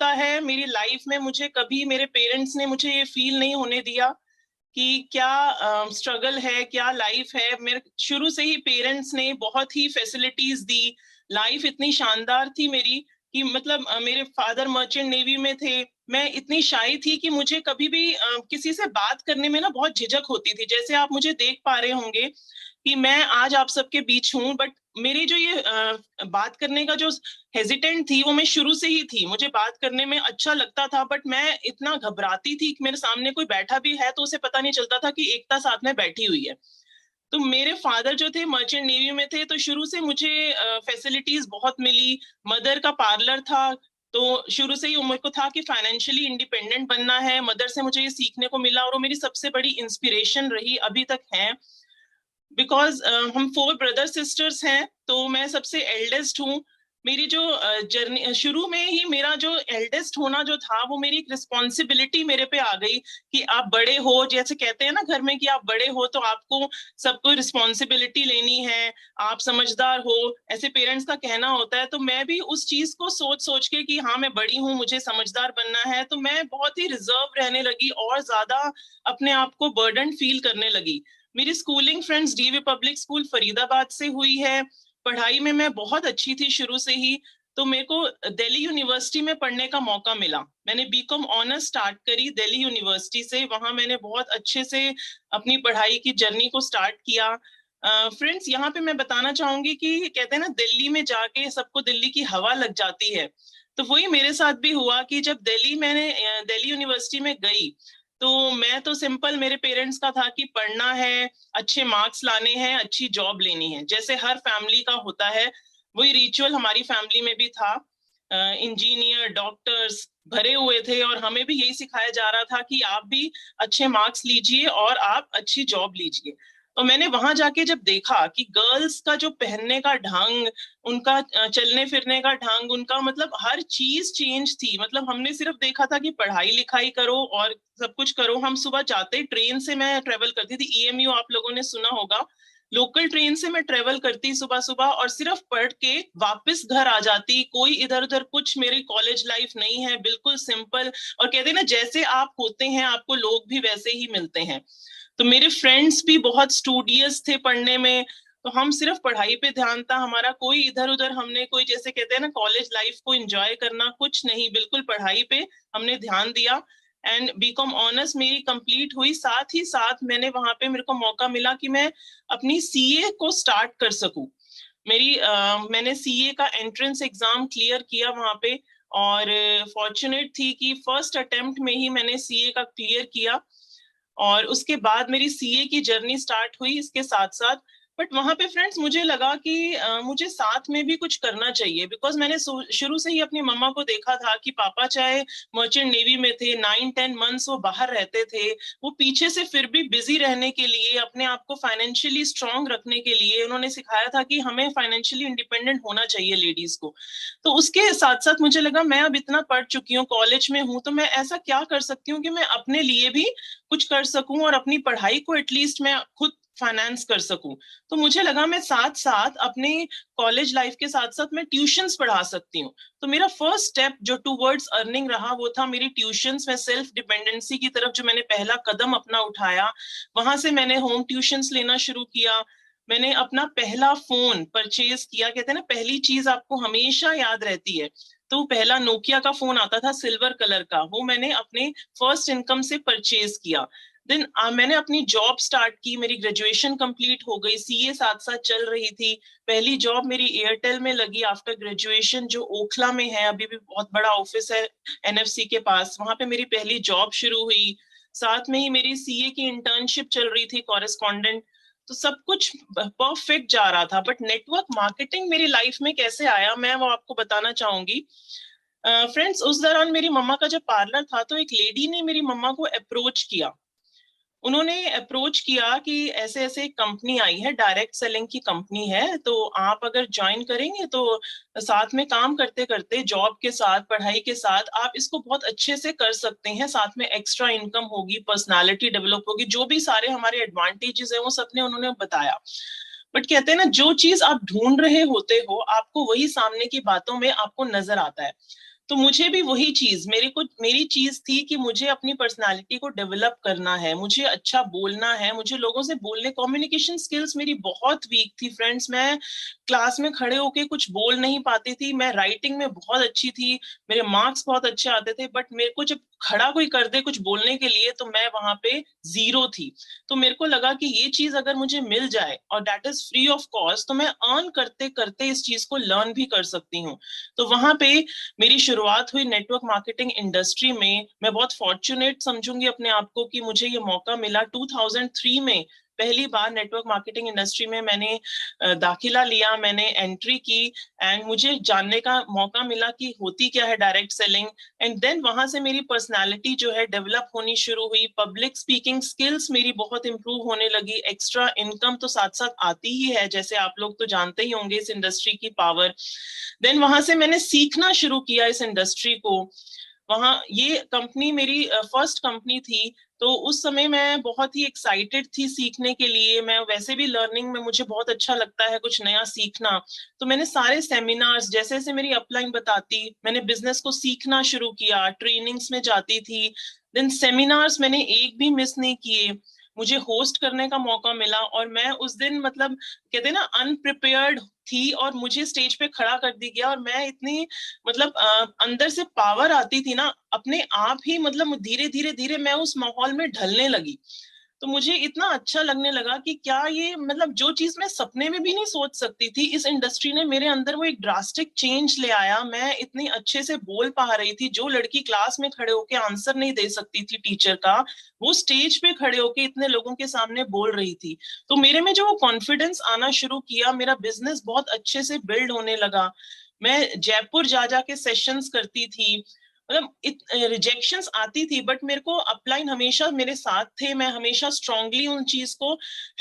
लगता है मेरी लाइफ में मुझे कभी मेरे पेरेंट्स ने मुझे ये फील नहीं होने दिया कि क्या स्ट्रगल है, क्या लाइफ है। मेरे शुरू से ही पेरेंट्स ने बहुत ही फैसिलिटीज दी। लाइफ इतनी शानदार थी मेरी कि मतलब मेरे फादर मर्चेंट नेवी में थे। मैं इतनी शाई थी कि मुझे कभी भी किसी से बात करने में ना बहुत झिझक होती थी। जैसे आप मुझे देख पा रहे होंगे कि मैं आज आप सबके बीच हूँ, बट मेरी जो ये बात करने का जो हेजिटेंट थी वो मैं शुरू से ही थी। मुझे बात करने में अच्छा लगता था, बट मैं इतना घबराती थी कि मेरे सामने कोई बैठा भी है तो उसे पता नहीं चलता था कि एकता साथ में बैठी हुई है। तो मेरे फादर जो थे मर्चेंट नेवी में थे, तो शुरू से मुझे फैसिलिटीज बहुत मिली। मदर का पार्लर था, तो शुरू से ही मेरे को था कि फाइनेंशियली इंडिपेंडेंट बनना है। मदर से मुझे ये सीखने को मिला और वो मेरी सबसे बड़ी इंस्पिरेशन रही, अभी तक है। बिकॉज हम 4 ब्रदर सिस्टर्स हैं, तो मैं सबसे एल्डेस्ट हूँ। मेरी जो जर्नी शुरू में ही मेरा जो एल्डेस्ट होना जो था वो मेरी एक रिस्पॉन्सिबिलिटी मेरे पे आ गई कि आप बड़े हो। जैसे कहते हैं ना घर में कि आप बड़े हो तो आपको सबको रिस्पॉन्सिबिलिटी लेनी है, आप समझदार हो, ऐसे पेरेंट्स का कहना होता है। तो मैं भी उस चीज को सोच सोच के कि हाँ मैं बड़ी हूँ, मुझे समझदार बनना है, तो मैं बहुत ही रिजर्व रहने लगी और ज्यादा अपने आप को बर्डन फील करने लगी। मेरी schooling friends DV public school Faridabad से हुई है। पढ़ाई में मैं बहुत अच्छी थी शुरू से ही। तो मेरे को दिल्ली यूनिवर्सिटी में पढ़ने का मौका मिला। मैंने बीकॉम ऑनर्स स्टार्ट करी दिल्ली यूनिवर्सिटी से। वहां मैंने बहुत अच्छे से अपनी पढ़ाई की जर्नी को स्टार्ट किया। फ्रेंड्स, यहाँ पे मैं बताना चाहूंगी कि कहते हैं ना दिल्ली में जाके सबको दिल्ली की हवा लग जाती है। तो वही मेरे साथ भी हुआ कि जब दिल्ली यूनिवर्सिटी में गई, तो मैं तो सिंपल, मेरे पेरेंट्स का था कि पढ़ना है, अच्छे मार्क्स लाने हैं, अच्छी जॉब लेनी है, जैसे हर फैमिली का होता है। वही रिचुअल हमारी फैमिली में भी था। इंजीनियर, डॉक्टर्स भरे हुए थे और हमें भी यही सिखाया जा रहा था कि आप भी अच्छे मार्क्स लीजिए और आप अच्छी जॉब लीजिए। तो मैंने वहां जाके जब देखा कि गर्ल्स का जो पहनने का ढंग, उनका चलने फिरने का ढंग, उनका मतलब हर चीज चेंज थी। मतलब हमने सिर्फ देखा था कि पढ़ाई लिखाई करो और सब कुछ करो। हम सुबह जाते ट्रेन से, मैं ट्रेवल करती थी, ईएमयू आप लोगों ने सुना होगा, लोकल ट्रेन से मैं ट्रेवल करती सुबह सुबह और सिर्फ पढ़ के वापस घर आ जाती। कोई इधर उधर कुछ, मेरी कॉलेज लाइफ नहीं है, बिल्कुल सिंपल। और कहते हैं ना जैसे आप होते हैं आपको लोग भी वैसे ही मिलते हैं। तो मेरे फ्रेंड्स भी बहुत स्टूडियस थे पढ़ने में। तो हम सिर्फ पढ़ाई पे ध्यान था हमारा, कोई इधर उधर, हमने कोई जैसे कहते हैं ना कॉलेज लाइफ को एंजॉय करना, कुछ नहीं, बिल्कुल पढ़ाई पे हमने ध्यान दिया। एंड बीकॉम ऑनर्स मेरी कंप्लीट हुई। साथ ही साथ मैंने वहां पे, मेरे को मौका मिला कि मैं अपनी सीए को स्टार्ट कर सकूं। मैंने सीए का एंट्रेंस एग्जाम क्लियर किया वहां पे, और फॉर्चुनेट थी कि फर्स्ट अटेम्प्ट में ही मैंने सीए का क्लियर किया। और उसके बाद मेरी सीए की जर्नी स्टार्ट हुई इसके साथ साथ। बट वहां पे फ्रेंड्स मुझे लगा कि मुझे साथ में भी कुछ करना चाहिए। बिकॉज मैंने शुरू से ही अपनी मम्मा को देखा था कि पापा चाहे मर्चेंट नेवी में थे, 9-10 मंथ्स वो बाहर रहते थे, वो पीछे से फिर भी बिजी रहने के लिए, अपने आप को फाइनेंशियली स्ट्रांग रखने के लिए उन्होंने सिखाया था कि हमें फाइनेंशियली इंडिपेंडेंट होना चाहिए लेडीज को। तो उसके साथ साथ मुझे लगा मैं अब इतना पढ़ चुकी हूँ, कॉलेज में हूँ, तो मैं ऐसा क्या कर सकती हूँ कि मैं अपने लिए भी कुछ कर सकूं और अपनी पढ़ाई को एटलीस्ट मैं खुद फाइनेंस कर सकूं। तो मुझे लगा मैं साथ साथ अपने कॉलेज लाइफ के साथ साथ मैं ट्यूशंस पढ़ा सकती हूँ। तो मेरा फर्स्ट स्टेप जो टूवर्ड्स अर्निंग रहा वो था मेरी ट्यूशंस। मैं सेल्फ डिपेंडेंसी की तरफ जो मैंने पहला कदम अपना उठाया, वहां से मैंने होम ट्यूशंस लेना शुरू किया। मैंने अपना पहला फोन परचेज किया। कहते हैं ना पहली चीज आपको हमेशा याद रहती है। तो पहला नोकिया का फोन आता था सिल्वर कलर का, वो मैंने अपने फर्स्ट इनकम से परचेज किया। देन मैंने अपनी जॉब स्टार्ट की, मेरी ग्रेजुएशन कंप्लीट हो गई, सीए साथ साथ चल रही थी। पहली जॉब मेरी एयरटेल में लगी आफ्टर ग्रेजुएशन, जो ओखला में है, अभी भी बहुत बड़ा ऑफिस है एनएफसी के पास, वहां पे मेरी पहली जॉब शुरू हुई। साथ में ही मेरी सीए की इंटर्नशिप चल रही थी, कॉरेस्पॉन्डेंट। तो सब कुछ परफेक्ट जा रहा था। बट नेटवर्क मार्केटिंग मेरी लाइफ में कैसे आया, मैं वो आपको बताना चाहूंगी। फ्रेंड्स, उस दौरान मेरी मम्मा का जब पार्लर था, तो एक लेडी ने मेरी मम्मा को अप्रोच किया। उन्होंने अप्रोच किया कि ऐसे ऐसे एक कंपनी आई है, डायरेक्ट सेलिंग की कंपनी है, तो आप अगर ज्वाइन करेंगे तो साथ में काम करते करते, जॉब के साथ, पढ़ाई के साथ, आप इसको बहुत अच्छे से कर सकते हैं। साथ में एक्स्ट्रा इनकम होगी, पर्सनालिटी डेवलप होगी, जो भी सारे हमारे एडवांटेजेस है वो सबने उन्होंने बताया। बट कहते हैं ना जो चीज आप ढूंढ रहे होते हो, आपको वही सामने की बातों में आपको नजर आता है। तो मुझे भी वही चीज, मेरी चीज थी कि मुझे अपनी पर्सनालिटी को डेवलप करना है, मुझे अच्छा बोलना है, मुझे लोगों से बोलने, कम्युनिकेशन स्किल्स मेरी बहुत वीक थी फ्रेंड्स। मैं क्लास में खड़े होके कुछ बोल नहीं पाती थी। मैं राइटिंग में बहुत अच्छी थी, मेरे मार्क्स बहुत अच्छे आते थे, बट मेरे को जब खड़ा कोई कर दे कुछ बोलने के लिए तो मैं वहां पे जीरो थी। तो मेरे को लगा कि ये चीज अगर मुझे मिल जाए और that is free of cost, तो मैं अर्न करते करते इस चीज को लर्न भी कर सकती हूँ। तो वहां पे मेरी शुरुआत हुई नेटवर्क मार्केटिंग इंडस्ट्री में। मैं बहुत फॉर्चुनेट समझूंगी अपने आप को कि मुझे ये मौका मिला 2003 में। पहली बार नेटवर्क मार्केटिंग इंडस्ट्री में मैंने दाखिला लिया, मैंने एंट्री की, एंड मुझे जानने का मौका मिला कि होती क्या है डायरेक्ट सेलिंग। एंड देन वहां से मेरी पर्सनालिटी जो है डेवलप होनी शुरू हुई, पब्लिक स्पीकिंग स्किल्स मेरी बहुत इंप्रूव होने लगी, एक्स्ट्रा इनकम तो साथ साथ आती ही है, जैसे आप लोग तो जानते ही होंगे इस इंडस्ट्री की पावर। देन वहां से मैंने सीखना शुरू किया इस इंडस्ट्री को। वहां ये कंपनी मेरी फर्स्ट कंपनी थी, तो उस समय मैं बहुत ही एक्साइटेड थी सीखने के लिए। मैं वैसे भी लर्निंग में मुझे बहुत अच्छा लगता है कुछ नया सीखना। तो मैंने सारे सेमिनार्स, जैसे जैसे मेरी अपलाइन बताती, मैंने बिजनेस को सीखना शुरू किया, ट्रेनिंग्स में जाती थी। देन सेमिनार्स मैंने एक भी मिस नहीं किए, मुझे होस्ट करने का मौका मिला। और मैं उस दिन मतलब कहते हैं ना अनप्रिपेयर्ड थी, और मुझे स्टेज पे खड़ा कर दी गया, और मैं इतनी मतलब अंदर से पावर आती थी ना अपने आप ही, मतलब धीरे धीरे धीरे मैं उस माहौल में ढलने लगी। तो मुझे इतना अच्छा लगने लगा कि क्या ये मतलब जो चीज मैं सपने में भी नहीं सोच सकती थी, इस इंडस्ट्री ने मेरे अंदर वो एक ड्रास्टिक चेंज ले आया। मैं इतनी अच्छे से बोल पा रही थी, जो लड़की क्लास में खड़े होके आंसर नहीं दे सकती थी टीचर का, वो स्टेज पे खड़े होके इतने लोगों के सामने बोल रही थी। तो मेरे में जो वो कॉन्फिडेंस आना शुरू किया, मेरा बिजनेस बहुत अच्छे से बिल्ड होने लगा। मैं जयपुर जा जाके सेशंस करती थी, मतलब रिजेक्शंस आती थी, बट मेरे को अपलाइन हमेशा मेरे साथ थे, मैं हमेशा स्ट्रांगली उन चीज को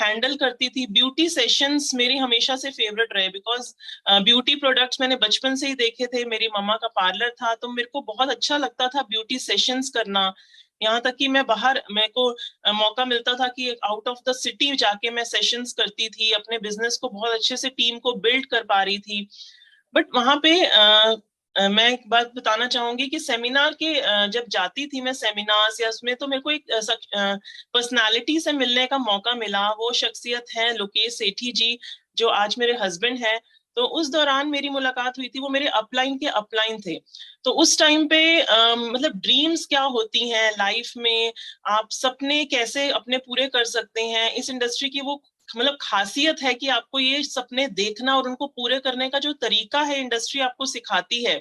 हैंडल करती थी। ब्यूटी सेशंस मेरी हमेशा से फेवरेट रहे, बिकॉज ब्यूटी प्रोडक्ट्स मैंने बचपन से ही देखे थे, मेरी मम्मा का पार्लर था, तो मेरे को बहुत अच्छा लगता था ब्यूटी सेशंस करना। यहाँ तक कि मैं बाहर, मेरे को मौका मिलता था कि आउट ऑफ द सिटी जाके मैं सेशंस करती थी, अपने बिजनेस को बहुत अच्छे से टीम को बिल्ड कर पा रही थी। बट वहां पे मैं एक बात बताना चाहूंगी कि सेमिनार के जब जाती थी मैं सेमिनार्स या उसमें, तो मेरे को एक पर्सनालिटी से मिलने का मौका मिला। वो शख्सियत है लोकेश सेठी जी, जो आज मेरे हस्बैंड हैं। तो उस दौरान मेरी मुलाकात हुई थी, वो मेरे अपलाइन के अपलाइन थे। तो उस टाइम पे मतलब ड्रीम्स क्या होती हैं लाइफ में, आप सपने कैसे अपने पूरे कर सकते हैं, इस इंडस्ट्री की वो मतलब खासियत है कि आपको ये सपने देखना और उनको पूरे करने का जो तरीका है इंडस्ट्री आपको सिखाती है,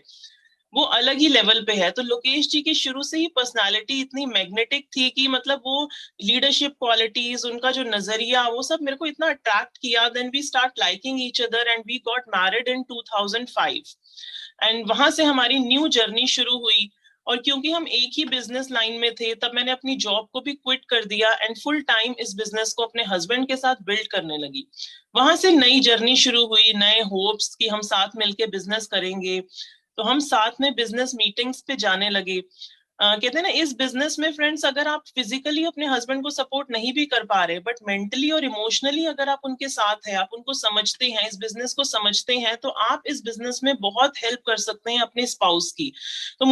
वो अलग ही लेवल पे है। तो लोकेश जी की शुरू से ही पर्सनालिटी इतनी मैग्नेटिक थी कि मतलब वो लीडरशिप क्वालिटीज, उनका जो नजरिया, वो सब मेरे को इतना अट्रैक्ट किया। Then we start liking each other and we got married in 2005। एंड वहां से हमारी न्यू जर्नी शुरू हुई। और क्योंकि हम एक ही बिजनेस लाइन में थे, तब मैंने अपनी जॉब को भी क्विट कर दिया एंड फुल टाइम इस बिजनेस को अपने हस्बैंड के साथ बिल्ड करने लगी। वहां से नई जर्नी शुरू हुई, नए होप्स कि हम साथ मिलके बिजनेस करेंगे। तो हम साथ में बिजनेस मीटिंग्स पे जाने लगे। कहते हैं ना, इस बिजनेस में फ्रेंड्स, अगर आप फिजिकली अपने हस्बैंड को सपोर्ट नहीं भी कर पा रहे, बट मेंटली और इमोशनली अगर आप उनके साथ हैं, आप उनको समझते हैं, इस बिजनेस को समझते हैं, तो आप इस बिजनेस में बहुत हेल्प कर सकते हैं अपने स्पाउस की। तो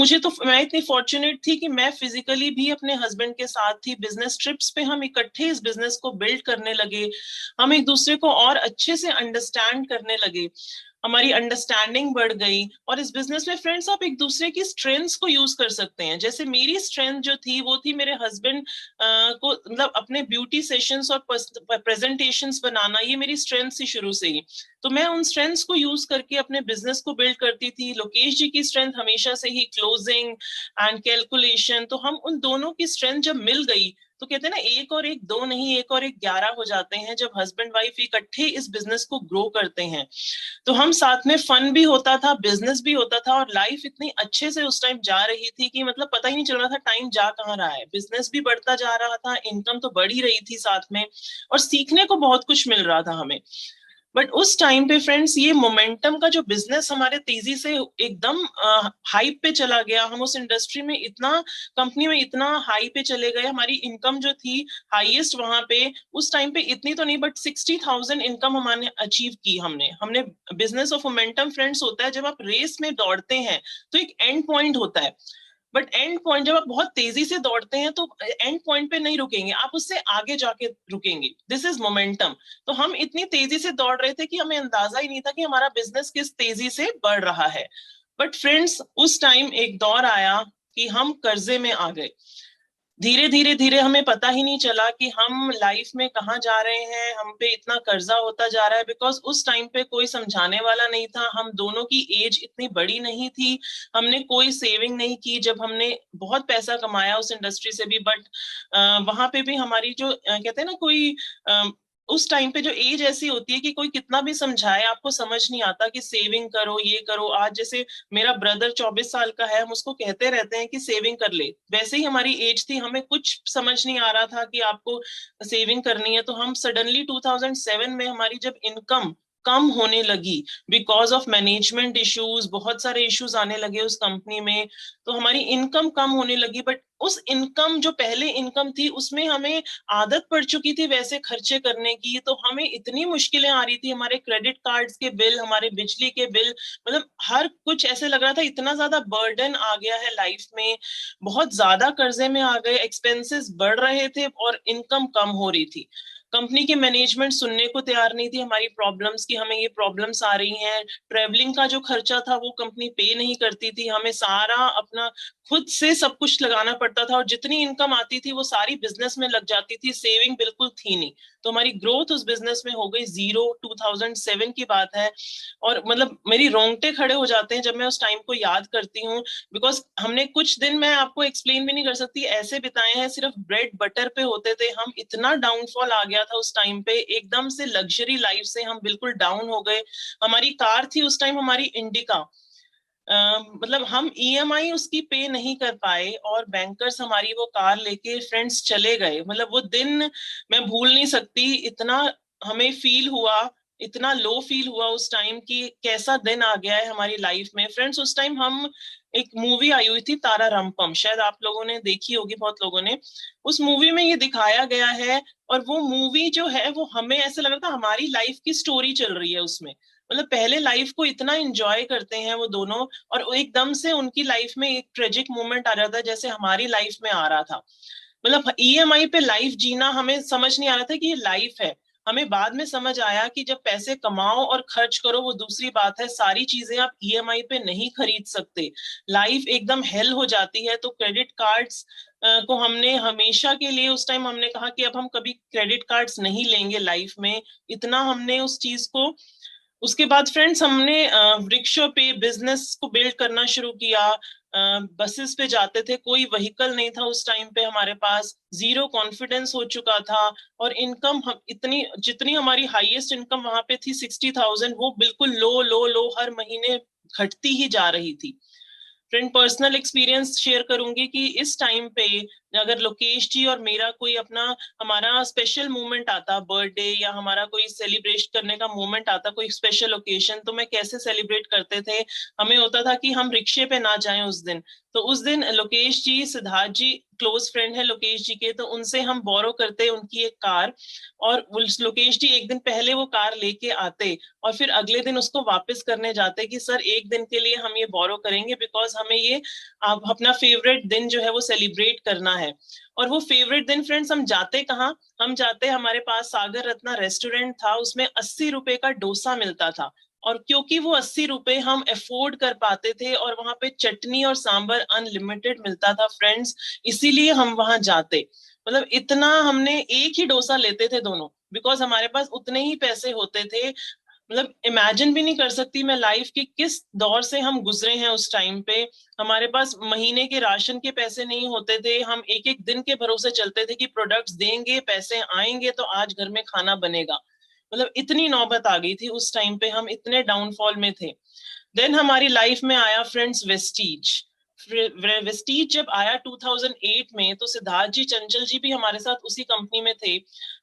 मैं इतनी फॉर्चुनेट थी कि मैं फिजिकली भी अपने हस्बैंड के साथ थी। बिजनेस ट्रिप्स पे हम इकट्ठे इस बिजनेस को बिल्ड करने लगे, हम एक दूसरे को और अच्छे से अंडरस्टैंड करने लगे, हमारी अंडरस्टैंडिंग बढ़ गई। और इस बिजनेस में फ्रेंड्स आप एक दूसरे की स्ट्रेंथ्स को यूज कर सकते हैं। जैसे मेरी स्ट्रेंथ जो थी वो थी मेरे हस्बैंड को मतलब अपने ब्यूटी सेशंस और प्रेजेंटेशंस बनाना, ये मेरी स्ट्रेंथ थी शुरू से ही। तो मैं उन स्ट्रेंथ्स को यूज करके अपने बिजनेस को बिल्ड करती थी। लोकेश जी की स्ट्रेंथ हमेशा से ही क्लोजिंग एंड कैलकुलेशन। तो हम उन दोनों की स्ट्रेंथ जब मिल गई, तो कहते हैं ना, एक और एक दो नहीं, एक और एक 11 हो जाते हैं जब हस्बैंड वाइफ इकट्ठे इस बिजनेस को ग्रो करते हैं। तो हम साथ में, फन भी होता था, बिजनेस भी होता था, और लाइफ इतनी अच्छे से उस टाइम जा रही थी कि मतलब पता ही नहीं चल रहा था टाइम जा कहाँ रहा है। बिजनेस भी बढ़ता जा रहा था, इनकम तो बढ़ ही रही थी साथ में, और सीखने को बहुत कुछ मिल रहा था हमें। बट उस टाइम पे फ्रेंड्स ये मोमेंटम का जो बिजनेस हमारे तेजी से एकदम हाई पे चला गया, हम उस इंडस्ट्री में इतना, कंपनी में इतना हाई पे चले गए, हमारी इनकम जो थी हाईएस्ट वहां पे उस टाइम पे इतनी तो नहीं बट 60,000 इनकम हमारे अचीव की हमने हमने बिजनेस ऑफ मोमेंटम फ्रेंड्स होता है, जब आप रेस में दौड़ते हैं तो एक एंड पॉइंट होता है, बट एंड पॉइंट जब आप बहुत तेजी से दौड़ते हैं तो एंड पॉइंट पे नहीं रुकेंगे, आप उससे आगे जाके रुकेंगे, दिस इज मोमेंटम। तो हम इतनी तेजी से दौड़ रहे थे कि हमें अंदाजा ही नहीं था कि हमारा बिजनेस किस तेजी से बढ़ रहा है। बट फ्रेंड्स उस टाइम एक दौर आया कि हम कर्जे में आ गए, धीरे धीरे धीरे हमें पता ही नहीं चला कि हम लाइफ में कहाँ जा रहे हैं, हम पे इतना कर्जा होता जा रहा है, बिकॉज उस टाइम पे कोई समझाने वाला नहीं था, हम दोनों की एज इतनी बड़ी नहीं थी, हमने कोई सेविंग नहीं की, जब हमने बहुत पैसा कमाया उस इंडस्ट्री से भी, बट वहां पे भी हमारी जो कहते हैं ना कोई उस टाइम पे जो एज ऐसी होती है कि कोई कितना भी समझाए आपको समझ नहीं आता कि सेविंग करो ये करो। आज जैसे मेरा ब्रदर 24 साल का है, हम उसको कहते रहते हैं कि सेविंग कर ले, वैसे ही हमारी एज थी, हमें कुछ समझ नहीं आ रहा था कि आपको सेविंग करनी है। तो हम सडनली 2007 में हमारी जब इनकम कम होने लगी बिकॉज ऑफ मैनेजमेंट इश्यूज, बहुत सारे इश्यूज आने लगे उस कंपनी में, तो हमारी इनकम कम होने लगी। बट उस इनकम जो पहले इनकम थी उसमें हमें आदत पड़ चुकी थी वैसे खर्चे करने की, तो हमें इतनी मुश्किलें आ रही थी, हमारे क्रेडिट कार्ड्स के बिल, हमारे बिजली के बिल, मतलब हर कुछ ऐसे लग रहा था, इतना ज्यादा बर्डन आ गया है लाइफ में, बहुत ज्यादा कर्जे में आ गए, एक्सपेंसेस बढ़ रहे थे और इनकम कम हो रही थी। कंपनी की मैनेजमेंट सुनने को तैयार नहीं थी हमारी प्रॉब्लम्स की, हमें ये प्रॉब्लम्स आ रही हैं, ट्रेवलिंग का जो खर्चा था वो कंपनी पे नहीं करती थी, हमें सारा अपना खुद से सब कुछ लगाना पड़ता था, और जितनी इनकम आती थी वो सारी बिजनेस में लग जाती थी, सेविंग बिल्कुल थी नहीं। तो हमारी ग्रोथ उस बिजनेस में हो गई जीरो, 2007 की बात है। और मतलब मेरी रोंगटे खड़े हो जाते हैं जब मैं उस टाइम को याद करती हूँ, बिकॉज हमने कुछ दिन, मैं आपको एक्सप्लेन भी नहीं कर सकती, ऐसे बिताए हैं, सिर्फ ब्रेड बटर पे होते थे हम, इतना डाउनफॉल आ गया था उस टाइम पे, एकदम से लग्जरी लाइफ से हम बिल्कुल डाउन हो गए। हमारी कार थी उस टाइम हमारी इंडिका, मतलब हम ईएमआई उसकी पे नहीं कर पाए और बैंकर्स हमारी वो कार लेके फ्रेंड्स चले गए, मतलब वो दिन मैं भूल नहीं सकती, इतना हमें फील हुआ, इतना लो फील हुआ उस टाइम कि कैसा दिन आ गया है हमारी लाइफ में। फ्रेंड्स उस टाइम हम, एक मूवी आई हुई थी तारा रामपम, शायद आप लोगों ने देखी होगी, बहुत लोगों ने, उस मूवी में ये दिखाया गया है, और वो मूवी जो है वो हमें ऐसा लग रहा था हमारी लाइफ की स्टोरी चल रही है उसमें, मतलब पहले लाइफ को इतना एंजॉय करते हैं वो दोनों, और एकदम से उनकी लाइफ में एक ट्रेजिक मोमेंट आ जाता है जैसे हमारी लाइफ में आ रहा था। मतलब ईएमआई पे लाइफ जीना हमें समझ नहीं आ रहा था कि ये लाइफ है, हमें बाद में समझ आया कि जब पैसे कमाओ और खर्च करो वो दूसरी बात है, सारी चीजें आप ईएमआई पे नहीं खरीद सकते, लाइफ एकदम हेल हो जाती है। तो क्रेडिट कार्ड्स को हमने हमेशा के लिए, उस टाइम हमने कहा कि अब हम कभी क्रेडिट कार्ड्स नहीं लेंगे लाइफ में, इतना हमने उस चीज को। उसके बाद फ्रेंड्स हमने रिक्शों पे बिजनेस को बिल्ड करना शुरू किया, बसेस पे जाते थे, कोई व्हीकल नहीं था उस टाइम पे हमारे पास, जीरो कॉन्फिडेंस हो चुका था, और इनकम हम इतनी, जितनी हमारी हाईएस्ट इनकम वहां पे थी 60,000, वो बिल्कुल लो लो लो हर महीने घटती ही जा रही थी। फ्रेंड पर्सनल एक्सपीरियंस शेयर करूंगी कि इस टाइम पे अगर लोकेश जी और मेरा कोई अपना, हमारा स्पेशल मोमेंट आता, बर्थडे या हमारा कोई सेलिब्रेट करने का मोमेंट आता, कोई स्पेशल ओकेशन, तो मैं कैसे सेलिब्रेट करते थे, हमें होता था कि हम रिक्शे पे ना जाएं उस दिन, तो उस दिन लोकेश जी, सिद्धार्थ जी क्लोज फ्रेंड है लोकेश जी के, तो उनसे हम बोरो करते उनकी एक कार, और लोकेश जी एक दिन पहले वो कार लेके आते, और फिर अगले दिन उसको वापस करने जाते कि सर एक दिन के लिए हम ये बोरो करेंगे बिकॉज हमें ये अपना फेवरेट दिन जो है वो सेलिब्रेट करना है। और वो फेवरेट दिन फ्रेंड्स हम जाते कहाँ, हम जाते, हमारे पास सागर रत्ना रेस्टोरेंट था, उसमें 80 रुपए का डोसा मिलता था, और क्योंकि वो 80 रुपए हम अफोर्ड कर पाते थे और वहां पे चटनी और सांबर अनलिमिटेड मिलता था फ्रेंड्स, इसीलिए हम वहां जाते, मतलब इतना हमने, एक ही डोसा लेते थे दोनों, बिकॉज हमारे पास उतने ही पैसे होते थे। मतलब इमेजिन भी नहीं कर सकती मैं लाइफ के किस दौर से हम गुजरे हैं उस टाइम पे, हमारे पास महीने के राशन के पैसे नहीं होते थे, हम एक एक दिन के भरोसे चलते थे कि प्रोडक्ट्स देंगे पैसे आएंगे तो आज घर में खाना बनेगा, मतलब इतनी नौबत आ गई थी उस टाइम पे, हम इतने डाउनफॉल में थे। देन हमारी लाइफ में आया फ्रेंड्स वेस्टीज। वेस्टीज जब आया 2008 में, तो सिद्धार्थ जी चंचल जी भी हमारे साथ उसी कंपनी में थे।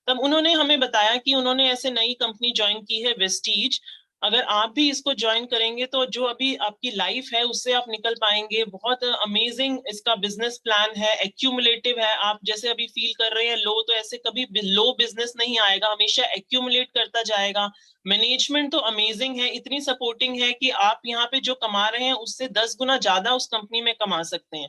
तब उन्होंने हमें बताया कि उन्होंने ऐसे नई कंपनी ज्वाइन की है वेस्टीज, अगर आप भी इसको ज्वाइन करेंगे तो जो अभी आपकी लाइफ है उससे आप निकल पाएंगे। बहुत अमेजिंग इसका बिजनेस प्लान है, एक्यूमुलेटिव है। आप जैसे अभी फील कर रहे हैं लो, तो ऐसे कभी लो बिजनेस नहीं आएगा, हमेशा एक्यूमुलेट करता जाएगा। मैनेजमेंट तो अमेजिंग है, इतनी सपोर्टिंग है कि आप यहाँ पे जो कमा रहे हैं उससे 10 गुना ज्यादा उस कंपनी में कमा सकते हैं।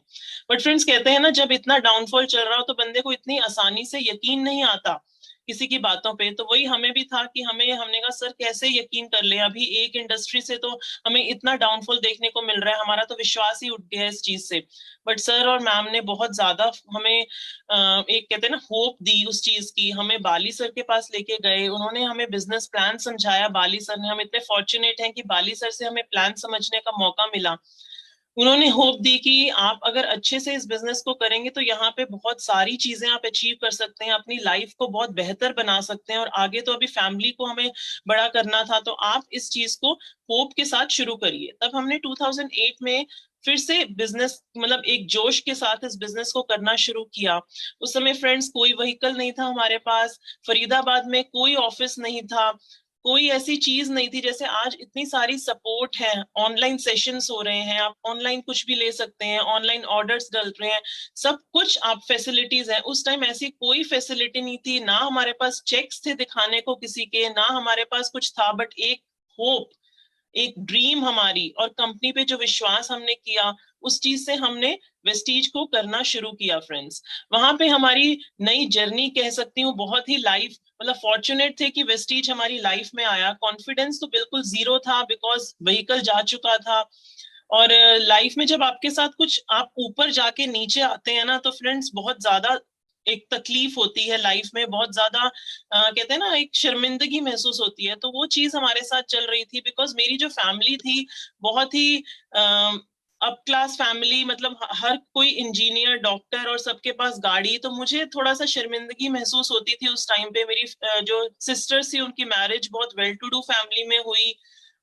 बट फ्रेंड्स, कहते हैं ना, जब इतना डाउनफॉल चल रहा हो तो बंदे को इतनी आसानी से यकीन नहीं आता किसी की बातों पे। तो वही हमें भी था कि हमने कहा सर कैसे यकीन कर ले, अभी एक इंडस्ट्री से तो हमें इतना डाउनफॉल देखने को मिल रहा है, हमारा तो विश्वास ही उठ गया है इस चीज से। बट सर और मैम ने बहुत ज्यादा हमें एक कहते हैं ना होप दी उस चीज की। हमें बाली सर के पास लेके गए, उन्होंने हमें बिजनेस प्लान समझाया। बाली सर ने, हम इतने फॉर्चुनेट हैं कि बाली सर से हमें प्लान समझने का मौका मिला। उन्होंने होप दी कि आप अगर अच्छे से इस बिजनेस को करेंगे तो यहाँ पे बहुत सारी चीजें आप अचीव कर सकते हैं, अपनी लाइफ को बहुत बेहतर बना सकते हैं, और आगे तो अभी फैमिली को हमें बड़ा करना था, तो आप इस चीज को होप के साथ शुरू करिए। तब हमने 2008 में फिर से बिजनेस, मतलब एक जोश के साथ इस बिजनेस को करना शुरू किया। उस समय फ्रेंड्स कोई व्हीकल नहीं था हमारे पास, फरीदाबाद में कोई ऑफिस नहीं था, कोई ऐसी चीज नहीं थी। जैसे आज इतनी सारी सपोर्ट है, ऑनलाइन सेशंस हो रहे हैं, आप ऑनलाइन कुछ भी ले सकते हैं, ऑनलाइन ऑर्डर्स डल रहे हैं, सब कुछ आप फैसिलिटीज है। उस टाइम ऐसी कोई फैसिलिटी नहीं थी, ना हमारे पास चेक्स थे दिखाने को किसी के, ना हमारे पास कुछ था, बट एक होप, एक ड्रीम हमारी, और कंपनी पे जो विश्वास हमने किया, उस चीज से हमने वेस्टीज को करना शुरू किया फ्रेंड्स। वहां पे हमारी नई जर्नी कह सकती हूँ, बहुत ही लाइफ, मतलब फॉर्चुनेट थे कि वेस्टीज हमारी लाइफ में आया। कॉन्फिडेंस तो बिल्कुल जीरो था, बिकॉज व्हीकल जा चुका था। और लाइफ में जब आपके साथ कुछ, आप ऊपर जाके नीचे आते हैं ना, तो फ्रेंड्स बहुत ज्यादा एक तकलीफ होती है लाइफ में, बहुत ज्यादा कहते हैं ना एक शर्मिंदगी महसूस होती है। तो वो चीज हमारे साथ चल रही थी, बिकॉज मेरी जो फैमिली थी बहुत ही अप क्लास फैमिली, मतलब हर कोई इंजीनियर, डॉक्टर, और सबके पास गाड़ी। तो मुझे थोड़ा सा शर्मिंदगी महसूस होती थी उस टाइम पे। मेरी जो सिस्टर्स थी उनकी मैरिज बहुत वेल टू डू फैमिली में हुई,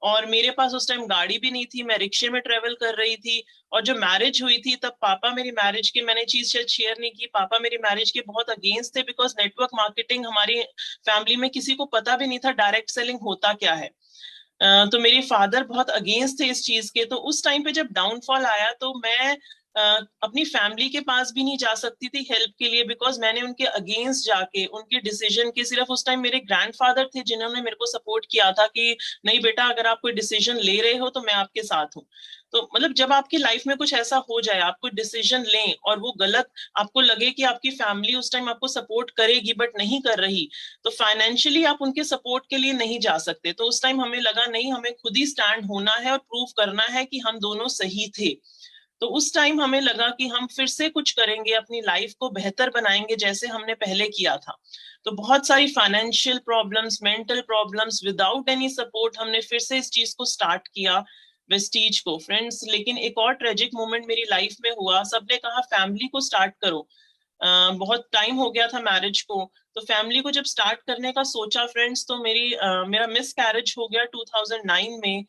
और मेरे पास उस टाइम गाड़ी भी नहीं थी, मैं रिक्शे में ट्रेवल कर रही थी। और जो मैरिज हुई थी तब पापा मेरी मैरिज के, मैंने चीज शायद शेयर नहीं की, पापा मेरी मैरिज के बहुत अगेंस्ट थे, बिकॉज नेटवर्क मार्केटिंग हमारी फैमिली में किसी को पता भी नहीं था डायरेक्ट सेलिंग होता क्या है। तो मेरे फादर बहुत अगेंस्ट थे इस चीज के। तो उस टाइम पे जब डाउनफॉल आया तो मैं अपनी फैमिली के पास भी नहीं जा सकती थी हेल्प के लिए, बिकॉज मैंने उनके अगेंस्ट जाके उनके डिसीजन के, सिर्फ उस टाइम मेरे ग्रैंडफादर थे जिन्होंने मेरे को सपोर्ट किया था कि नहीं बेटा, अगर आप कोई डिसीजन ले रहे हो तो मैं आपके साथ हूँ। तो मतलब जब आपकी लाइफ में कुछ ऐसा हो जाए, आप कोई डिसीजन लें और वो गलत आपको लगे, कि आपकी फैमिली उस टाइम आपको सपोर्ट करेगी बट नहीं कर रही, तो फाइनेंशियली आप उनके सपोर्ट के लिए नहीं जा सकते। तो उस टाइम हमें लगा नहीं, हमें खुद ही स्टैंड होना है और प्रूव करना है कि हम दोनों सही थे। तो उस टाइम हमें लगा कि हम फिर से कुछ करेंगे, अपनी लाइफ को बेहतर बनाएंगे जैसे हमने पहले किया था। तो बहुत सारी financial problems, mental problems, without any support हमने फिर से इस चीज को स्टार्ट किया, वेस्टीज को फ्रेंड्स। लेकिन एक और ट्रेजिक मोमेंट मेरी लाइफ में हुआ। सबने कहा फैमिली को स्टार्ट करो, बहुत टाइम हो गया था मैरिज को। तो फैमिली को जब स्टार्ट करने का सोचा फ्रेंड्स, तो मेरा मिस कैरेज हो गया 2009 में।